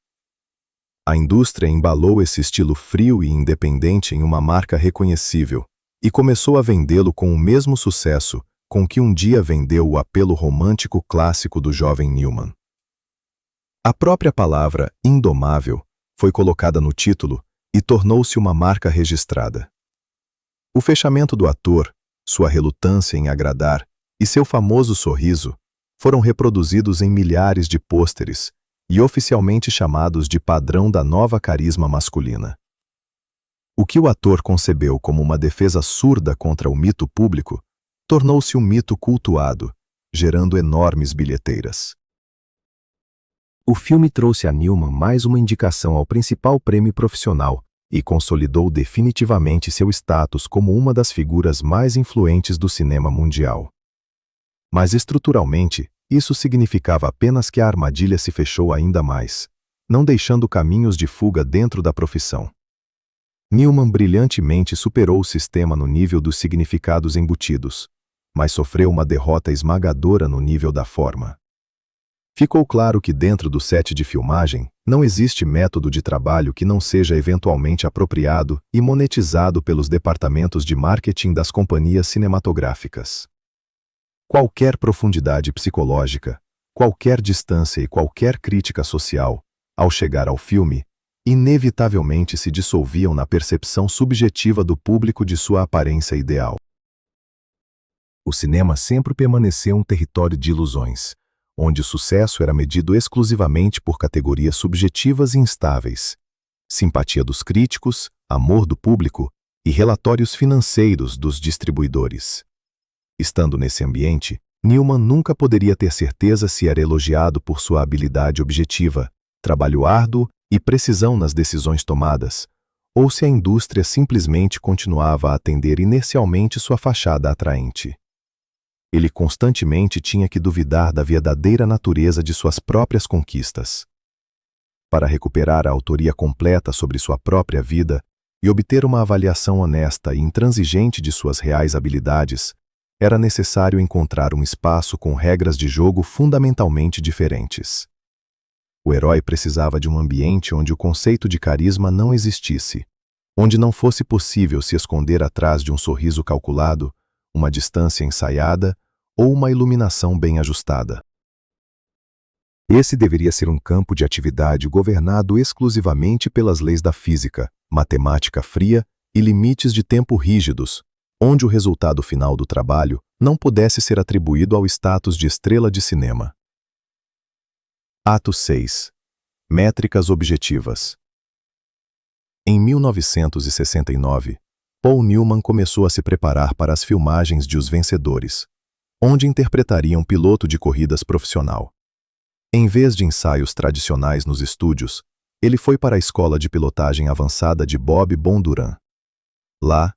S1: A indústria embalou esse estilo frio e independente em uma marca reconhecível e começou a vendê-lo com o mesmo sucesso com que um dia vendeu o apelo romântico clássico do jovem Newman. A própria palavra indomável foi colocada no título e tornou-se uma marca registrada. O fechamento do ator, sua relutância em agradar e seu famoso sorriso foram reproduzidos em milhares de pôsteres e oficialmente chamados de padrão da nova carisma masculina. O que o ator concebeu como uma defesa surda contra o mito público tornou-se um mito cultuado, gerando enormes bilheteiras. O filme trouxe a Newman mais uma indicação ao principal prêmio profissional e consolidou definitivamente seu status como uma das figuras mais influentes do cinema mundial. Mas estruturalmente, isso significava apenas que a armadilha se fechou ainda mais, não deixando caminhos de fuga dentro da profissão. Newman brilhantemente superou o sistema no nível dos significados embutidos, mas sofreu uma derrota esmagadora no nível da forma. Ficou claro que dentro do set de filmagem não existe método de trabalho que não seja eventualmente apropriado e monetizado pelos departamentos de marketing das companhias cinematográficas. Qualquer profundidade psicológica, qualquer distância e qualquer crítica social, ao chegar ao filme, inevitavelmente se dissolviam na percepção subjetiva do público de sua aparência ideal. O cinema sempre permaneceu um território de ilusões, onde o sucesso era medido exclusivamente por categorias subjetivas e instáveis: simpatia dos críticos, amor do público e relatórios financeiros dos distribuidores. Estando nesse ambiente, Newman nunca poderia ter certeza se era elogiado por sua habilidade objetiva, trabalho árduo e precisão nas decisões tomadas, ou se a indústria simplesmente continuava a atender inercialmente sua fachada atraente. Ele constantemente tinha que duvidar da verdadeira natureza de suas próprias conquistas. Para recuperar a autoria completa sobre sua própria vida e obter uma avaliação honesta e intransigente de suas reais habilidades, era necessário encontrar um espaço com regras de jogo fundamentalmente diferentes. O herói precisava de um ambiente onde o conceito de carisma não existisse, onde não fosse possível se esconder atrás de um sorriso calculado, uma distância ensaiada ou uma iluminação bem ajustada. Esse deveria ser um campo de atividade governado exclusivamente pelas leis da física, matemática fria e limites de tempo rígidos, onde o resultado final do trabalho não pudesse ser atribuído ao status de estrela de cinema. Ato 6. Métricas objetivas. Em 1969, Paul Newman começou a se preparar para as filmagens de Os Vencedores, onde interpretaria um piloto de corridas profissional. Em vez de ensaios tradicionais nos estúdios, ele foi para a escola de pilotagem avançada de Bob Bondurant. Lá,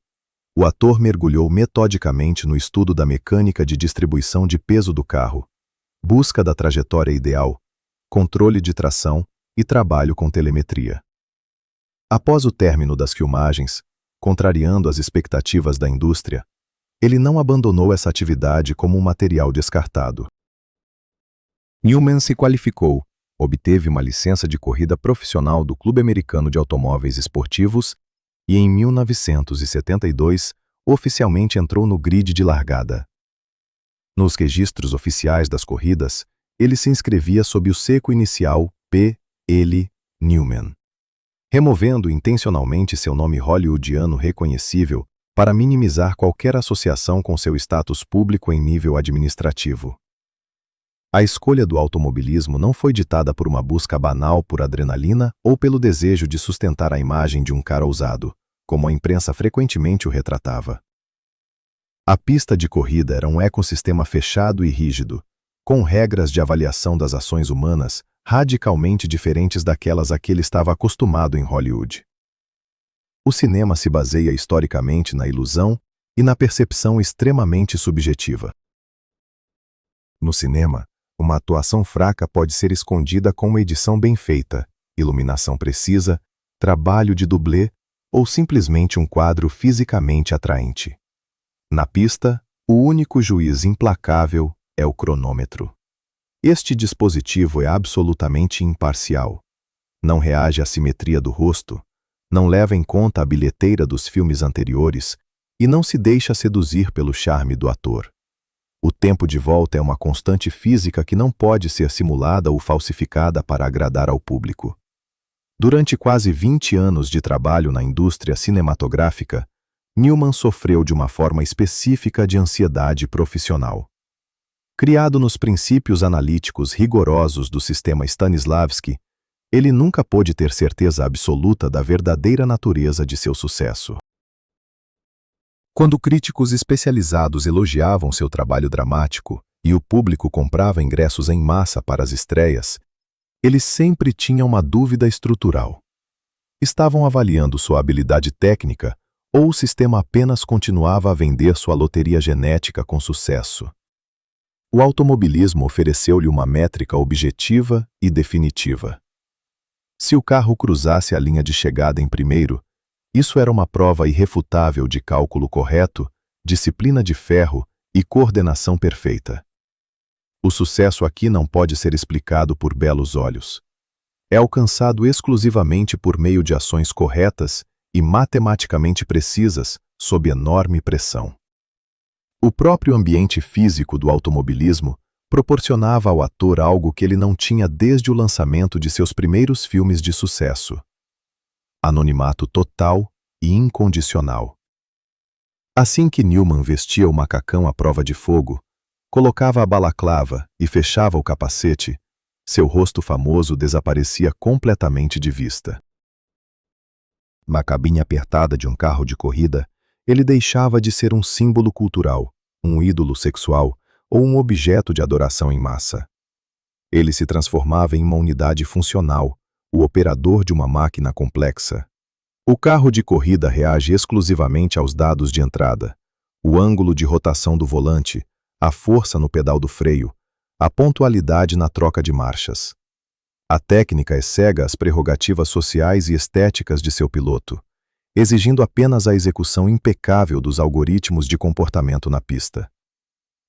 S1: o ator mergulhou metodicamente no estudo da mecânica de distribuição de peso do carro, busca da trajetória ideal, controle de tração e trabalho com telemetria. Após o término das filmagens, contrariando as expectativas da indústria, ele não abandonou essa atividade como um material descartado. Newman se qualificou, obteve uma licença de corrida profissional do Clube Americano de Automóveis Esportivos e, em 1972, oficialmente entrou no grid de largada. Nos registros oficiais das corridas, ele se inscrevia sob o seco inicial P. L. Newman, removendo intencionalmente seu nome hollywoodiano reconhecível para minimizar qualquer associação com seu status público em nível administrativo. A escolha do automobilismo não foi ditada por uma busca banal por adrenalina ou pelo desejo de sustentar a imagem de um cara ousado, como a imprensa frequentemente o retratava. A pista de corrida era um ecossistema fechado e rígido, com regras de avaliação das ações humanas radicalmente diferentes daquelas a que ele estava acostumado em Hollywood. O cinema se baseia historicamente na ilusão e na percepção extremamente subjetiva. No cinema, uma atuação fraca pode ser escondida com uma edição bem feita, iluminação precisa, trabalho de dublê ou simplesmente um quadro fisicamente atraente. Na pista, o único juiz implacável é o cronômetro. Este dispositivo é absolutamente imparcial. Não reage à simetria do rosto, não leva em conta a bilheteira dos filmes anteriores e não se deixa seduzir pelo charme do ator. O tempo de volta é uma constante física que não pode ser simulada ou falsificada para agradar ao público. Durante quase 20 anos de trabalho na indústria cinematográfica, Newman sofreu de uma forma específica de ansiedade profissional. Criado nos princípios analíticos rigorosos do sistema Stanislavski, ele nunca pôde ter certeza absoluta da verdadeira natureza de seu sucesso. Quando críticos especializados elogiavam seu trabalho dramático e o público comprava ingressos em massa para as estreias, ele sempre tinha uma dúvida estrutural. Estavam avaliando sua habilidade técnica ou o sistema apenas continuava a vender sua loteria genética com sucesso? O automobilismo ofereceu-lhe uma métrica objetiva e definitiva. Se o carro cruzasse a linha de chegada em primeiro, isso era uma prova irrefutável de cálculo correto, disciplina de ferro e coordenação perfeita. O sucesso aqui não pode ser explicado por belos olhos. É alcançado exclusivamente por meio de ações corretas e matematicamente precisas, sob enorme pressão. O próprio ambiente físico do automobilismo proporcionava ao ator algo que ele não tinha desde o lançamento de seus primeiros filmes de sucesso: anonimato total e incondicional. Assim que Newman vestia o macacão à prova de fogo, colocava a balaclava e fechava o capacete, seu rosto famoso desaparecia completamente de vista. Na cabine apertada de um carro de corrida, ele deixava de ser um símbolo cultural, um ídolo sexual ou um objeto de adoração em massa. Ele se transformava em uma unidade funcional, o operador de uma máquina complexa. O carro de corrida reage exclusivamente aos dados de entrada, o ângulo de rotação do volante, a força no pedal do freio, a pontualidade na troca de marchas. A técnica é cega às prerrogativas sociais e estéticas de seu piloto, exigindo apenas a execução impecável dos algoritmos de comportamento na pista.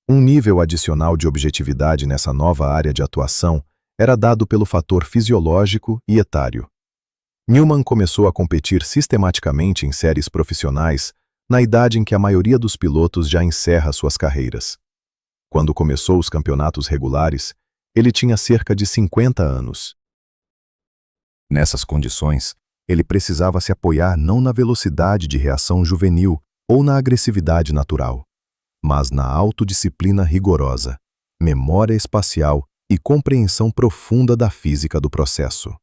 S1: Um nível adicional de objetividade nessa nova área de atuação era dado pelo fator fisiológico e etário. Newman começou a competir sistematicamente em séries profissionais na idade em que a maioria dos pilotos já encerra suas carreiras. Quando começou os campeonatos regulares, ele tinha cerca de 50 anos. Nessas condições, ele precisava se apoiar não na velocidade de reação juvenil ou na agressividade natural, mas na autodisciplina rigorosa, memória espacial e compreensão profunda da física do processo.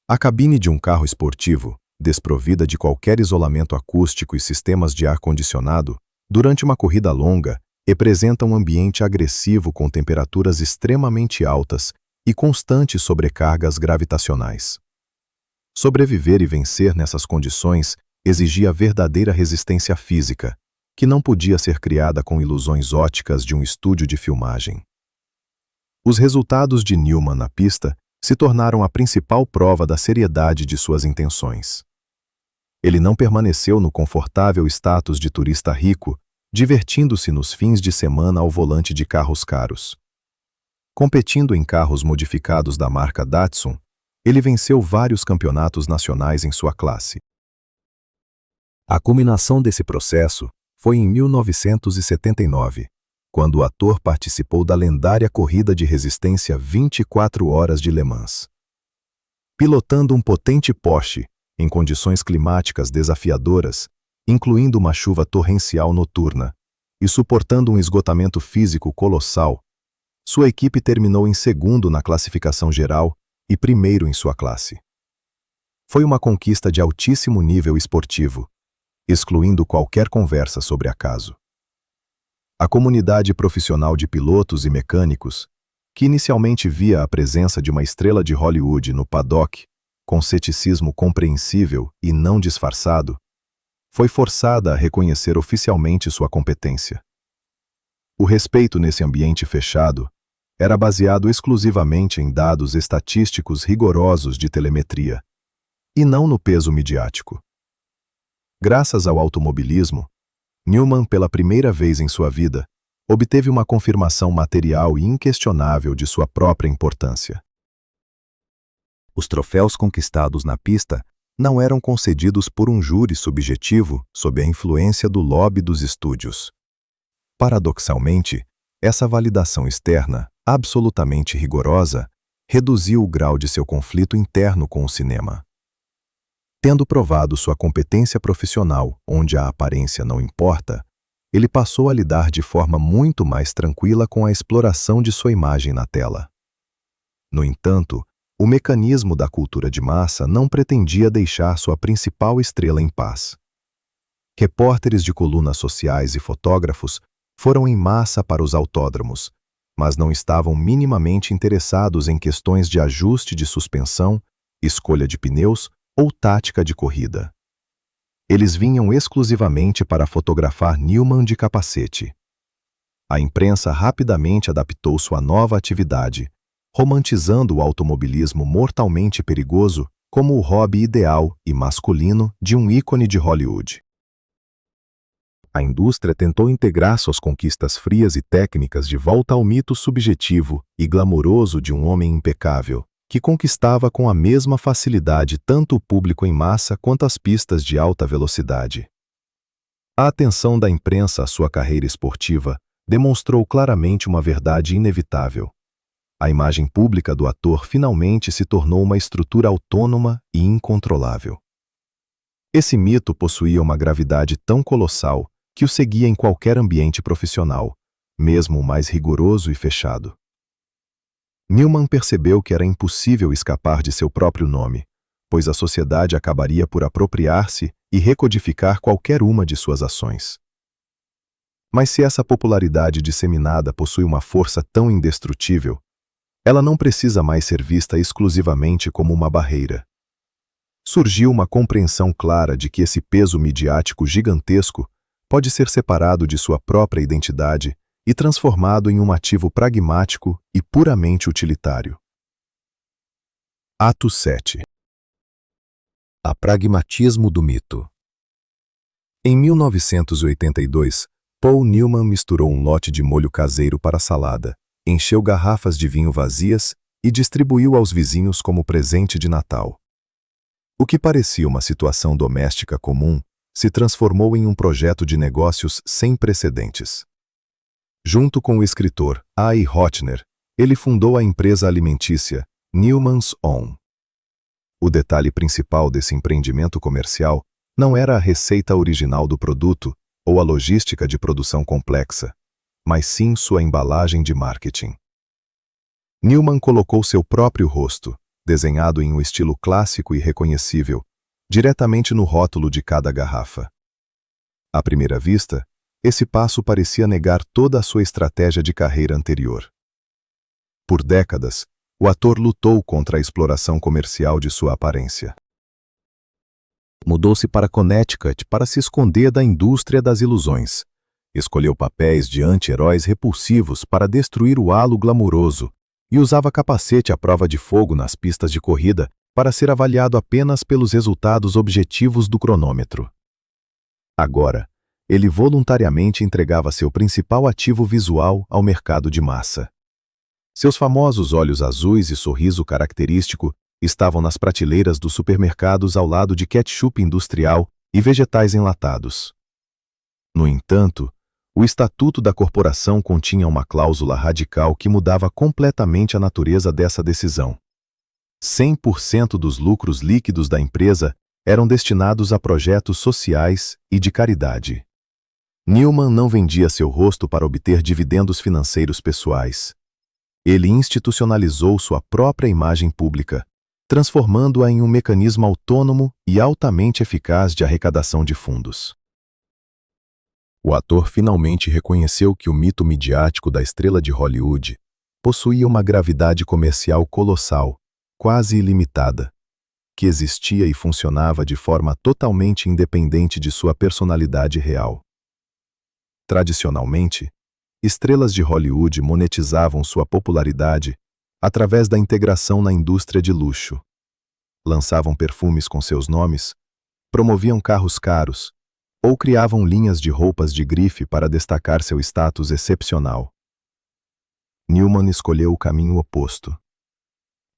S1: A cabine de um carro esportivo, desprovida de qualquer isolamento acústico e sistemas de ar-condicionado, durante uma corrida longa, representa um ambiente agressivo com temperaturas extremamente altas e constantes sobrecargas gravitacionais. Sobreviver e vencer nessas condições exigia verdadeira resistência física, que não podia ser criada com ilusões óticas de um estúdio de filmagem. Os resultados de Newman na pista se tornaram a principal prova da seriedade de suas intenções. Ele não permaneceu no confortável status de turista rico, divertindo-se nos fins de semana ao volante de carros caros. Competindo em carros modificados da marca Datsun, ele venceu vários campeonatos nacionais em sua classe. A culminação desse processo foi em 1979, quando o ator participou da lendária corrida de resistência 24 horas de Le Mans. Pilotando um potente Porsche em condições climáticas desafiadoras, incluindo uma chuva torrencial noturna, e suportando um esgotamento físico colossal, sua equipe terminou em segundo na classificação geral e primeiro em sua classe. Foi uma conquista de altíssimo nível esportivo, excluindo qualquer conversa sobre acaso. A comunidade profissional de pilotos e mecânicos, que inicialmente via a presença de uma estrela de Hollywood no paddock, com ceticismo compreensível e não disfarçado, foi forçada a reconhecer oficialmente sua competência. O respeito nesse ambiente fechado era baseado exclusivamente em dados estatísticos rigorosos de telemetria, e não no peso midiático. Graças ao automobilismo, Newman, pela primeira vez em sua vida, obteve uma confirmação material e inquestionável de sua própria importância. Os troféus conquistados na pista não eram concedidos por um júri subjetivo sob a influência do lobby dos estúdios. Paradoxalmente, essa validação externa, absolutamente rigorosa, reduziu o grau de seu conflito interno com o cinema. Tendo provado sua competência profissional, onde a aparência não importa, ele passou a lidar de forma muito mais tranquila com a exploração de sua imagem na tela. No entanto, o mecanismo da cultura de massa não pretendia deixar sua principal estrela em paz. Repórteres de colunas sociais e fotógrafos foram em massa para os autódromos, mas não estavam minimamente interessados em questões de ajuste de suspensão, escolha de pneus ou tática de corrida. Eles vinham exclusivamente para fotografar Newman de capacete. A imprensa rapidamente adaptou sua nova atividade, romantizando o automobilismo mortalmente perigoso como o hobby ideal e masculino de um ícone de Hollywood. A indústria tentou integrar suas conquistas frias e técnicas de volta ao mito subjetivo e glamouroso de um homem impecável, que conquistava com a mesma facilidade tanto o público em massa quanto as pistas de alta velocidade. A atenção da imprensa à sua carreira esportiva demonstrou claramente uma verdade inevitável. A imagem pública do ator finalmente se tornou uma estrutura autônoma e incontrolável. Esse mito possuía uma gravidade tão colossal que o seguia em qualquer ambiente profissional, mesmo o mais rigoroso e fechado. Newman percebeu que era impossível escapar de seu próprio nome, pois a sociedade acabaria por apropriar-se e recodificar qualquer uma de suas ações. Mas se essa popularidade disseminada possui uma força tão indestrutível, ela não precisa mais ser vista exclusivamente como uma barreira. Surgiu uma compreensão clara de que esse peso midiático gigantesco pode ser separado de sua própria identidade e transformado em um ativo pragmático e puramente utilitário. Ato 7. A pragmatismo do mito. Em 1982, Paul Newman misturou um lote de molho caseiro para salada, encheu garrafas de vinho vazias e distribuiu aos vizinhos como presente de Natal. O que parecia uma situação doméstica comum se transformou em um projeto de negócios sem precedentes. Junto com o escritor A.I. Hotchner, ele fundou a empresa alimentícia Newman's Own. O detalhe principal desse empreendimento comercial não era a receita original do produto ou a logística de produção complexa, mas sim sua embalagem de marketing. Newman colocou seu próprio rosto, desenhado em um estilo clássico e reconhecível, diretamente no rótulo de cada garrafa. À primeira vista, esse passo parecia negar toda a sua estratégia de carreira anterior. Por décadas, o ator lutou contra a exploração comercial de sua aparência. Mudou-se para Connecticut para se esconder da indústria das ilusões. Escolheu papéis de anti-heróis repulsivos para destruir o halo glamuroso e usava capacete à prova de fogo nas pistas de corrida para ser avaliado apenas pelos resultados objetivos do cronômetro. Agora, ele voluntariamente entregava seu principal ativo visual ao mercado de massa. Seus famosos olhos azuis e sorriso característico estavam nas prateleiras dos supermercados ao lado de ketchup industrial e vegetais enlatados. No entanto, O estatuto da corporação continha uma cláusula radical que mudava completamente a natureza dessa decisão. 100% dos lucros líquidos da empresa eram destinados a projetos sociais e de caridade. Newman não vendia seu rosto para obter dividendos financeiros pessoais. Ele institucionalizou sua própria imagem pública, transformando-a em um mecanismo autônomo e altamente eficaz de arrecadação de fundos. O ator finalmente reconheceu que o mito midiático da estrela de Hollywood possuía uma gravidade comercial colossal, quase ilimitada, que existia e funcionava de forma totalmente independente de sua personalidade real. Tradicionalmente, estrelas de Hollywood monetizavam sua popularidade através da integração na indústria de luxo. Lançavam perfumes com seus nomes, promoviam carros caros, ou criavam linhas de roupas de grife para destacar seu status excepcional. Newman escolheu o caminho oposto.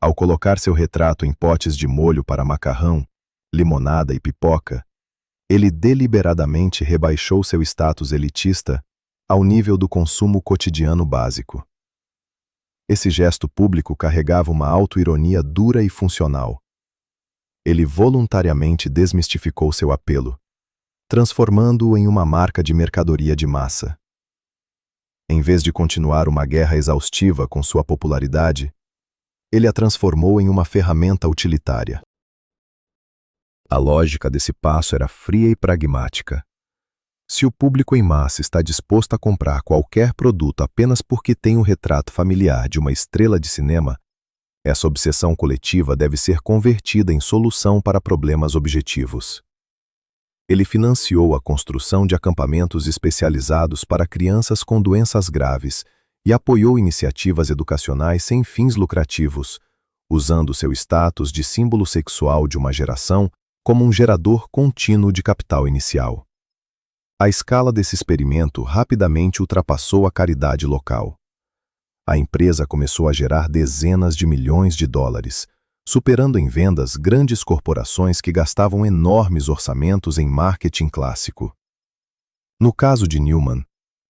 S1: Ao colocar seu retrato em potes de molho para macarrão, limonada e pipoca, ele deliberadamente rebaixou seu status elitista ao nível do consumo cotidiano básico. Esse gesto público carregava uma auto-ironia dura e funcional. Ele voluntariamente desmistificou seu apelo, transformando-o em uma marca de mercadoria de massa. Em vez de continuar uma guerra exaustiva com sua popularidade, ele a transformou em uma ferramenta utilitária. A lógica desse passo era fria e pragmática. Se o público em massa está disposto a comprar qualquer produto apenas porque tem o retrato familiar de uma estrela de cinema, essa obsessão coletiva deve ser convertida em solução para problemas objetivos. Ele financiou a construção de acampamentos especializados para crianças com doenças graves e apoiou iniciativas educacionais sem fins lucrativos, usando seu status de símbolo sexual de uma geração como um gerador contínuo de capital inicial. A escala desse experimento rapidamente ultrapassou a caridade local. A empresa começou a gerar dezenas de milhões de dólares, superando em vendas grandes corporações que gastavam enormes orçamentos em marketing clássico. No caso de Newman,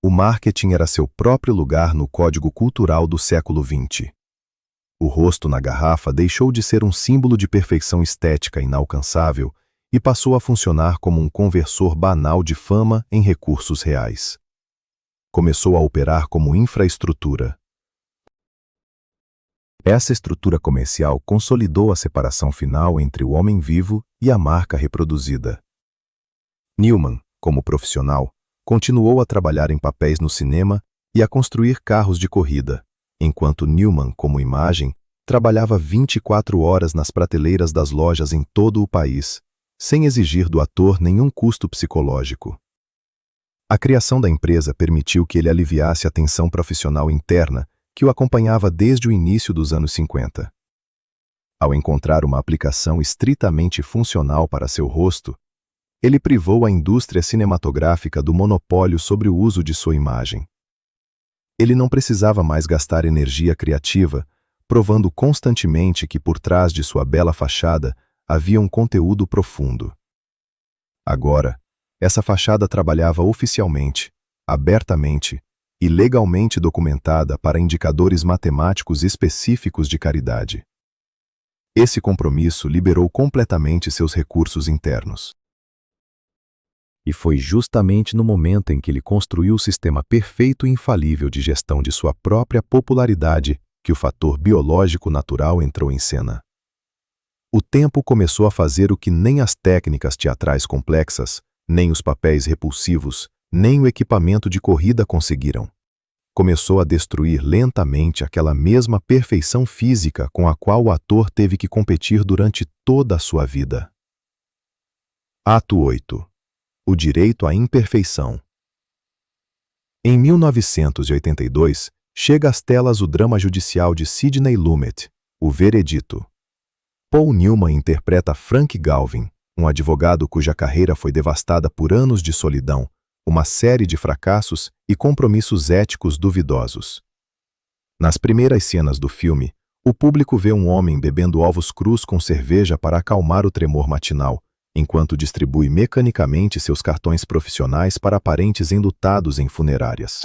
S1: o marketing era seu próprio lugar no código cultural do século XX. O rosto na garrafa deixou de ser um símbolo de perfeição estética inalcançável e passou a funcionar como um conversor banal de fama em recursos reais. Começou a operar como infraestrutura. Essa estrutura comercial consolidou a separação final entre o homem vivo e a marca reproduzida. Newman, como profissional, continuou a trabalhar em papéis no cinema e a construir carros de corrida, enquanto Newman, como imagem, trabalhava 24 horas nas prateleiras das lojas em todo o país, sem exigir do ator nenhum custo psicológico. A criação da empresa permitiu que ele aliviasse a tensão profissional interna que o acompanhava desde o início dos anos 50. Ao encontrar uma aplicação estritamente funcional para seu rosto, ele privou a indústria cinematográfica do monopólio sobre o uso de sua imagem. Ele não precisava mais gastar energia criativa, provando constantemente que por trás de sua bela fachada havia um conteúdo profundo. Agora, essa fachada trabalhava oficialmente, abertamente e legalmente documentada para indicadores matemáticos específicos de caridade. Esse compromisso liberou completamente seus recursos internos. E foi justamente no momento em que ele construiu o sistema perfeito e infalível de gestão de sua própria popularidade que o fator biológico natural entrou em cena. O tempo começou a fazer o que nem as técnicas teatrais complexas, nem os papéis repulsivos, nem o equipamento de corrida conseguiram. Começou a destruir lentamente aquela mesma perfeição física com a qual o ator teve que competir durante toda a sua vida. Ato 8. O direito à imperfeição. Em 1982, chega às telas o drama judicial de Sidney Lumet, O Veredito. Paul Newman interpreta Frank Galvin, um advogado cuja carreira foi devastada por anos de solidão, uma série de fracassos e compromissos éticos duvidosos. Nas primeiras cenas do filme, o público vê um homem bebendo ovos crus com cerveja para acalmar o tremor matinal, enquanto distribui mecanicamente seus cartões profissionais para parentes enlutados em funerárias.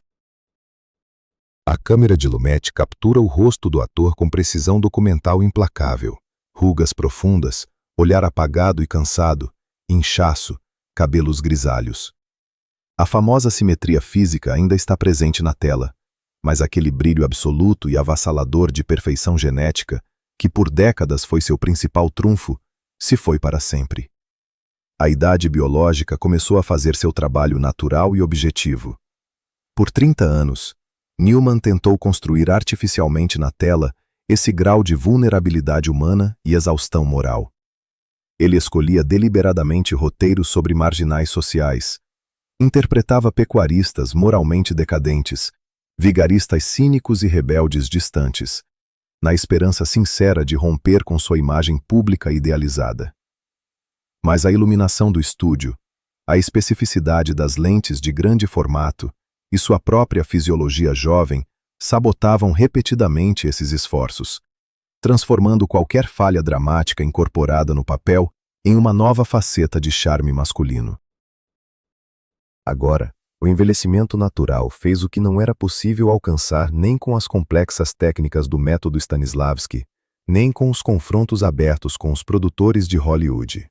S1: A câmera de Lumet captura o rosto do ator com precisão documental implacável. Rugas profundas, olhar apagado e cansado, inchaço, cabelos grisalhos. A famosa simetria física ainda está presente na tela, mas aquele brilho absoluto e avassalador de perfeição genética, que por décadas foi seu principal trunfo, se foi para sempre. A idade biológica começou a fazer seu trabalho natural e objetivo. Por 30 anos, Newman tentou construir artificialmente na tela esse grau de vulnerabilidade humana e exaustão moral. Ele escolhia deliberadamente roteiros sobre marginais sociais, interpretava pecuaristas moralmente decadentes, vigaristas cínicos e rebeldes distantes, na esperança sincera de romper com sua imagem pública idealizada. Mas a iluminação do estúdio, a especificidade das lentes de grande formato e sua própria fisiologia jovem sabotavam repetidamente esses esforços, transformando qualquer falha dramática incorporada no papel em uma nova faceta de charme masculino. Agora, o envelhecimento natural fez o que não era possível alcançar nem com as complexas técnicas do método Stanislavski, nem com os confrontos abertos com os produtores de Hollywood.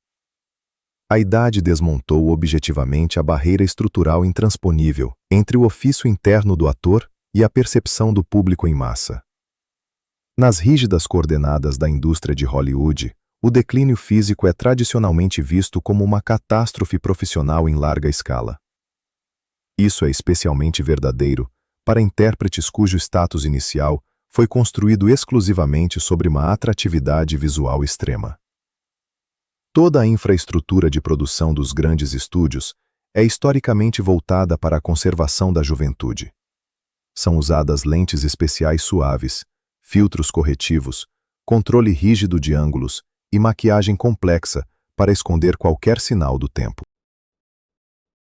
S1: A idade desmontou objetivamente a barreira estrutural intransponível entre o ofício interno do ator e a percepção do público em massa. Nas rígidas coordenadas da indústria de Hollywood, o declínio físico é tradicionalmente visto como uma catástrofe profissional em larga escala. Isso é especialmente verdadeiro para intérpretes cujo status inicial foi construído exclusivamente sobre uma atratividade visual extrema. Toda a infraestrutura de produção dos grandes estúdios é historicamente voltada para a conservação da juventude. São usadas lentes especiais suaves, filtros corretivos, controle rígido de ângulos e maquiagem complexa para esconder qualquer sinal do tempo.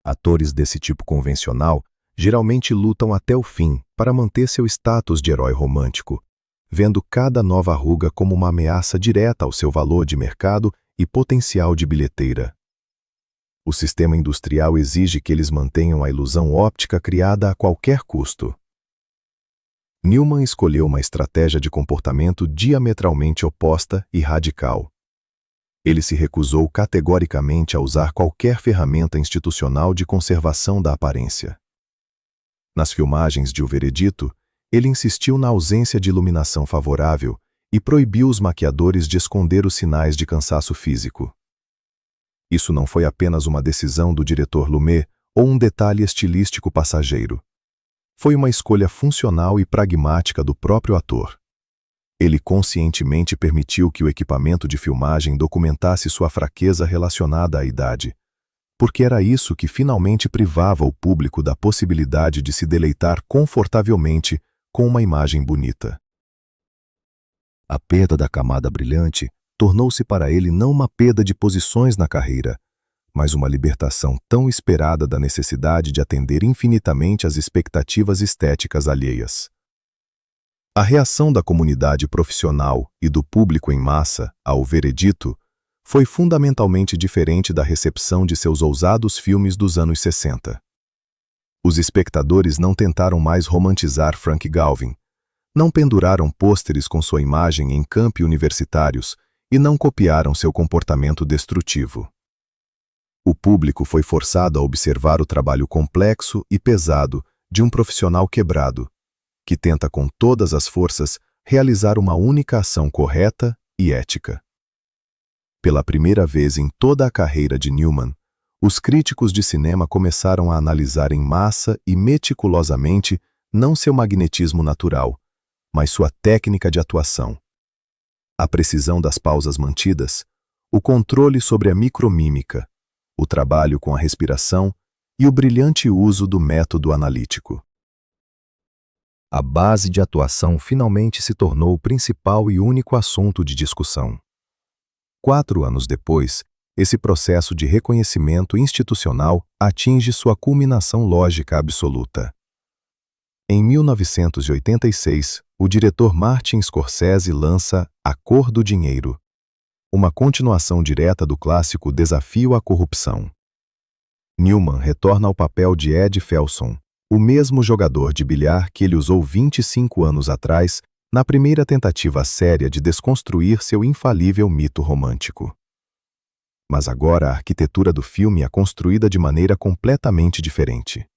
S1: Atores desse tipo convencional geralmente lutam até o fim para manter seu status de herói romântico, vendo cada nova ruga como uma ameaça direta ao seu valor de mercado e potencial de bilheteira. O sistema industrial exige que eles mantenham a ilusão óptica criada a qualquer custo. Newman escolheu uma estratégia de comportamento diametralmente oposta e radical. Ele se recusou categoricamente a usar qualquer ferramenta institucional de conservação da aparência. Nas filmagens de O Veredito, ele insistiu na ausência de iluminação favorável e proibiu os maquiadores de esconder os sinais de cansaço físico. Isso não foi apenas uma decisão do diretor Lumet ou um detalhe estilístico passageiro. Foi uma escolha funcional e pragmática do próprio ator. Ele conscientemente permitiu que o equipamento de filmagem documentasse sua fraqueza relacionada à idade, porque era isso que finalmente privava o público da possibilidade de se deleitar confortavelmente com uma imagem bonita. A perda da camada brilhante tornou-se para ele não uma perda de posições na carreira, mas uma libertação tão esperada da necessidade de atender infinitamente às expectativas estéticas alheias. A reação da comunidade profissional e do público em massa ao Veredito foi fundamentalmente diferente da recepção de seus ousados filmes dos anos 60. Os espectadores não tentaram mais romantizar Frank Galvin, não penduraram pôsteres com sua imagem em campi universitários e não copiaram seu comportamento destrutivo. O público foi forçado a observar o trabalho complexo e pesado de um profissional quebrado, que tenta com todas as forças realizar uma única ação correta e ética. Pela primeira vez em toda a carreira de Newman, os críticos de cinema começaram a analisar em massa e meticulosamente não seu magnetismo natural, mas sua técnica de atuação. A precisão das pausas mantidas, o controle sobre a micromímica, o trabalho com a respiração e o brilhante uso do método analítico. A base de atuação finalmente se tornou o principal e único assunto de discussão. 4 anos depois, esse processo de reconhecimento institucional atinge sua culminação lógica absoluta. Em 1986, o diretor Martin Scorsese lança A Cor do Dinheiro, uma continuação direta do clássico Desafio à Corrupção. Newman retorna ao papel de Ed Felson, o mesmo jogador de bilhar que ele usou 25 anos atrás na primeira tentativa séria de desconstruir seu infalível mito romântico. Mas agora a arquitetura do filme é construída de maneira completamente diferente.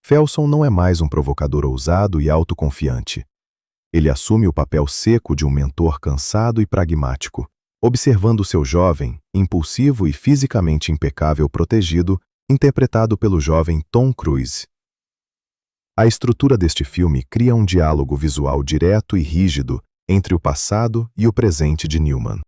S1: Felson não é mais um provocador ousado e autoconfiante. Ele assume o papel seco de um mentor cansado e pragmático, observando seu jovem, impulsivo e fisicamente impecável protegido, interpretado pelo jovem Tom Cruise. A estrutura deste filme cria um diálogo visual direto e rígido entre o passado e o presente de Newman.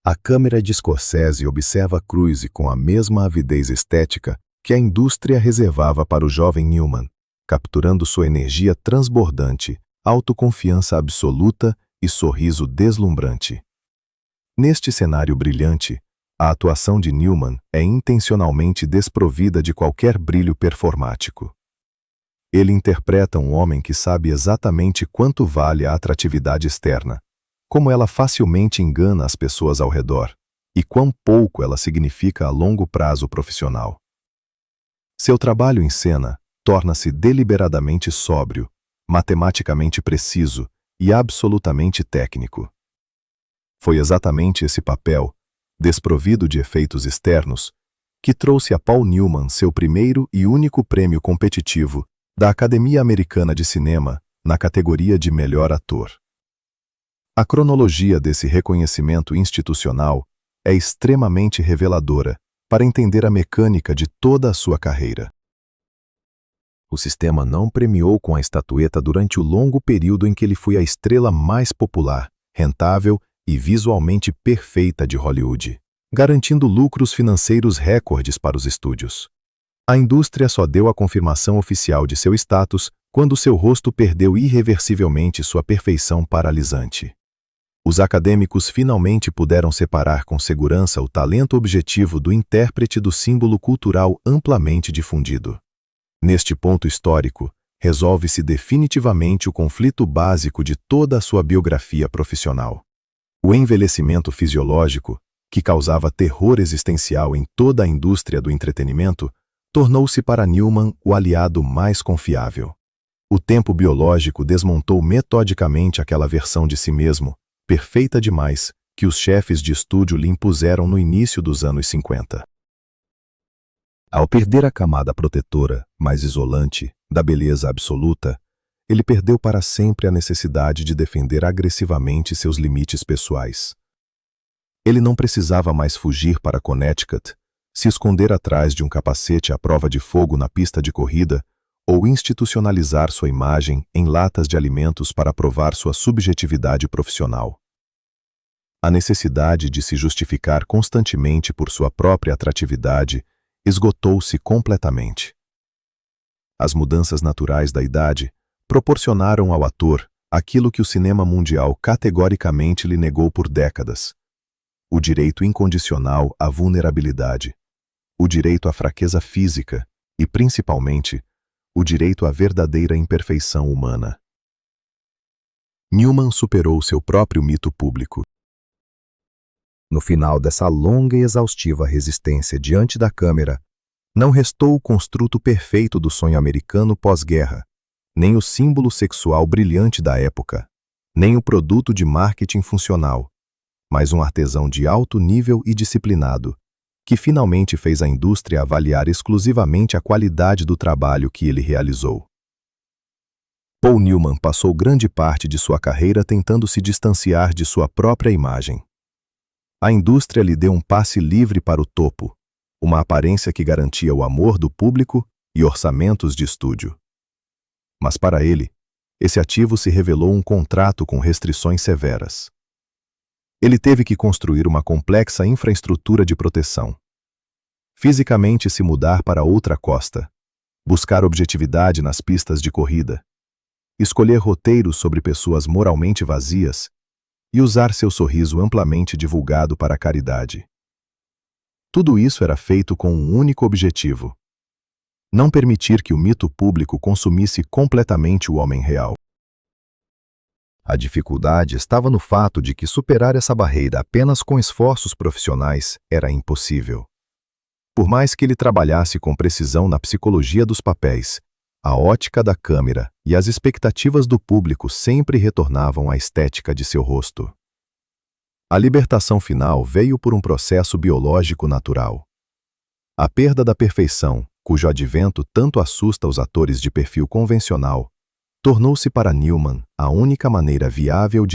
S1: A câmera de Scorsese observa Cruise com a mesma avidez estética que a indústria reservava para o jovem Newman, capturando sua energia transbordante, autoconfiança absoluta e sorriso deslumbrante. Neste cenário brilhante, a atuação de Newman é intencionalmente desprovida de qualquer brilho performático. Ele interpreta um homem que sabe exatamente quanto vale a atratividade externa, como ela facilmente engana as pessoas ao redor, e quão pouco ela significa a longo prazo profissional. Seu trabalho em cena torna-se deliberadamente sóbrio, matematicamente preciso e absolutamente técnico. Foi exatamente esse papel, desprovido de efeitos externos, que trouxe a Paul Newman seu primeiro e único prêmio competitivo da Academia Americana de Cinema na categoria de melhor ator. A cronologia desse reconhecimento institucional é extremamente reveladora para entender a mecânica de toda a sua carreira. O sistema não premiou com a estatueta durante o longo período em que ele foi a estrela mais popular, rentável e visualmente perfeita de Hollywood, garantindo lucros financeiros recordes para os estúdios. A indústria só deu a confirmação oficial de seu status quando seu rosto perdeu irreversivelmente sua perfeição paralisante. Os acadêmicos finalmente puderam separar com segurança o talento objetivo do intérprete do símbolo cultural amplamente difundido. Neste ponto histórico, resolve-se definitivamente o conflito básico de toda a sua biografia profissional. O envelhecimento fisiológico, que causava terror existencial em toda a indústria do entretenimento, tornou-se para Newman o aliado mais confiável. O tempo biológico desmontou metodicamente aquela versão de si mesmo, perfeita demais, que os chefes de estúdio lhe impuseram no início dos anos 50. Ao perder a camada protetora, mais isolante, da beleza absoluta, ele perdeu para sempre a necessidade de defender agressivamente seus limites pessoais. Ele não precisava mais fugir para Connecticut, se esconder atrás de um capacete à prova de fogo na pista de corrida ou institucionalizar sua imagem em latas de alimentos para provar sua subjetividade profissional. A necessidade de se justificar constantemente por sua própria atratividade esgotou-se completamente. As mudanças naturais da idade proporcionaram ao ator aquilo que o cinema mundial categoricamente lhe negou por décadas: o direito incondicional à vulnerabilidade, o direito à fraqueza física e, principalmente, o direito à verdadeira imperfeição humana. Newman superou seu próprio mito público. No final dessa longa e exaustiva resistência diante da câmera, não restou o construto perfeito do sonho americano pós-guerra, nem o símbolo sexual brilhante da época, nem o produto de marketing funcional, mas um artesão de alto nível e disciplinado, que finalmente fez a indústria avaliar exclusivamente a qualidade do trabalho que ele realizou. Paul Newman passou grande parte de sua carreira tentando se distanciar de sua própria imagem. A indústria lhe deu um passe livre para o topo, uma aparência que garantia o amor do público e orçamentos de estúdio. Mas para ele, esse ativo se revelou um contrato com restrições severas. Ele teve que construir uma complexa infraestrutura de proteção. Fisicamente se mudar para outra costa, buscar objetividade nas pistas de corrida, escolher roteiros sobre pessoas moralmente vazias e usar seu sorriso amplamente divulgado para a caridade. Tudo isso era feito com um único objetivo: não permitir que o mito público consumisse completamente o homem real. A dificuldade estava no fato de que superar essa barreira apenas com esforços profissionais era impossível. Por mais que ele trabalhasse com precisão na psicologia dos papéis, a ótica da câmera e as expectativas do público sempre retornavam à estética de seu rosto. A libertação final veio por um processo biológico natural. A perda da perfeição, cujo advento tanto assusta os atores de perfil convencional, tornou-se para Newman a única maneira viável de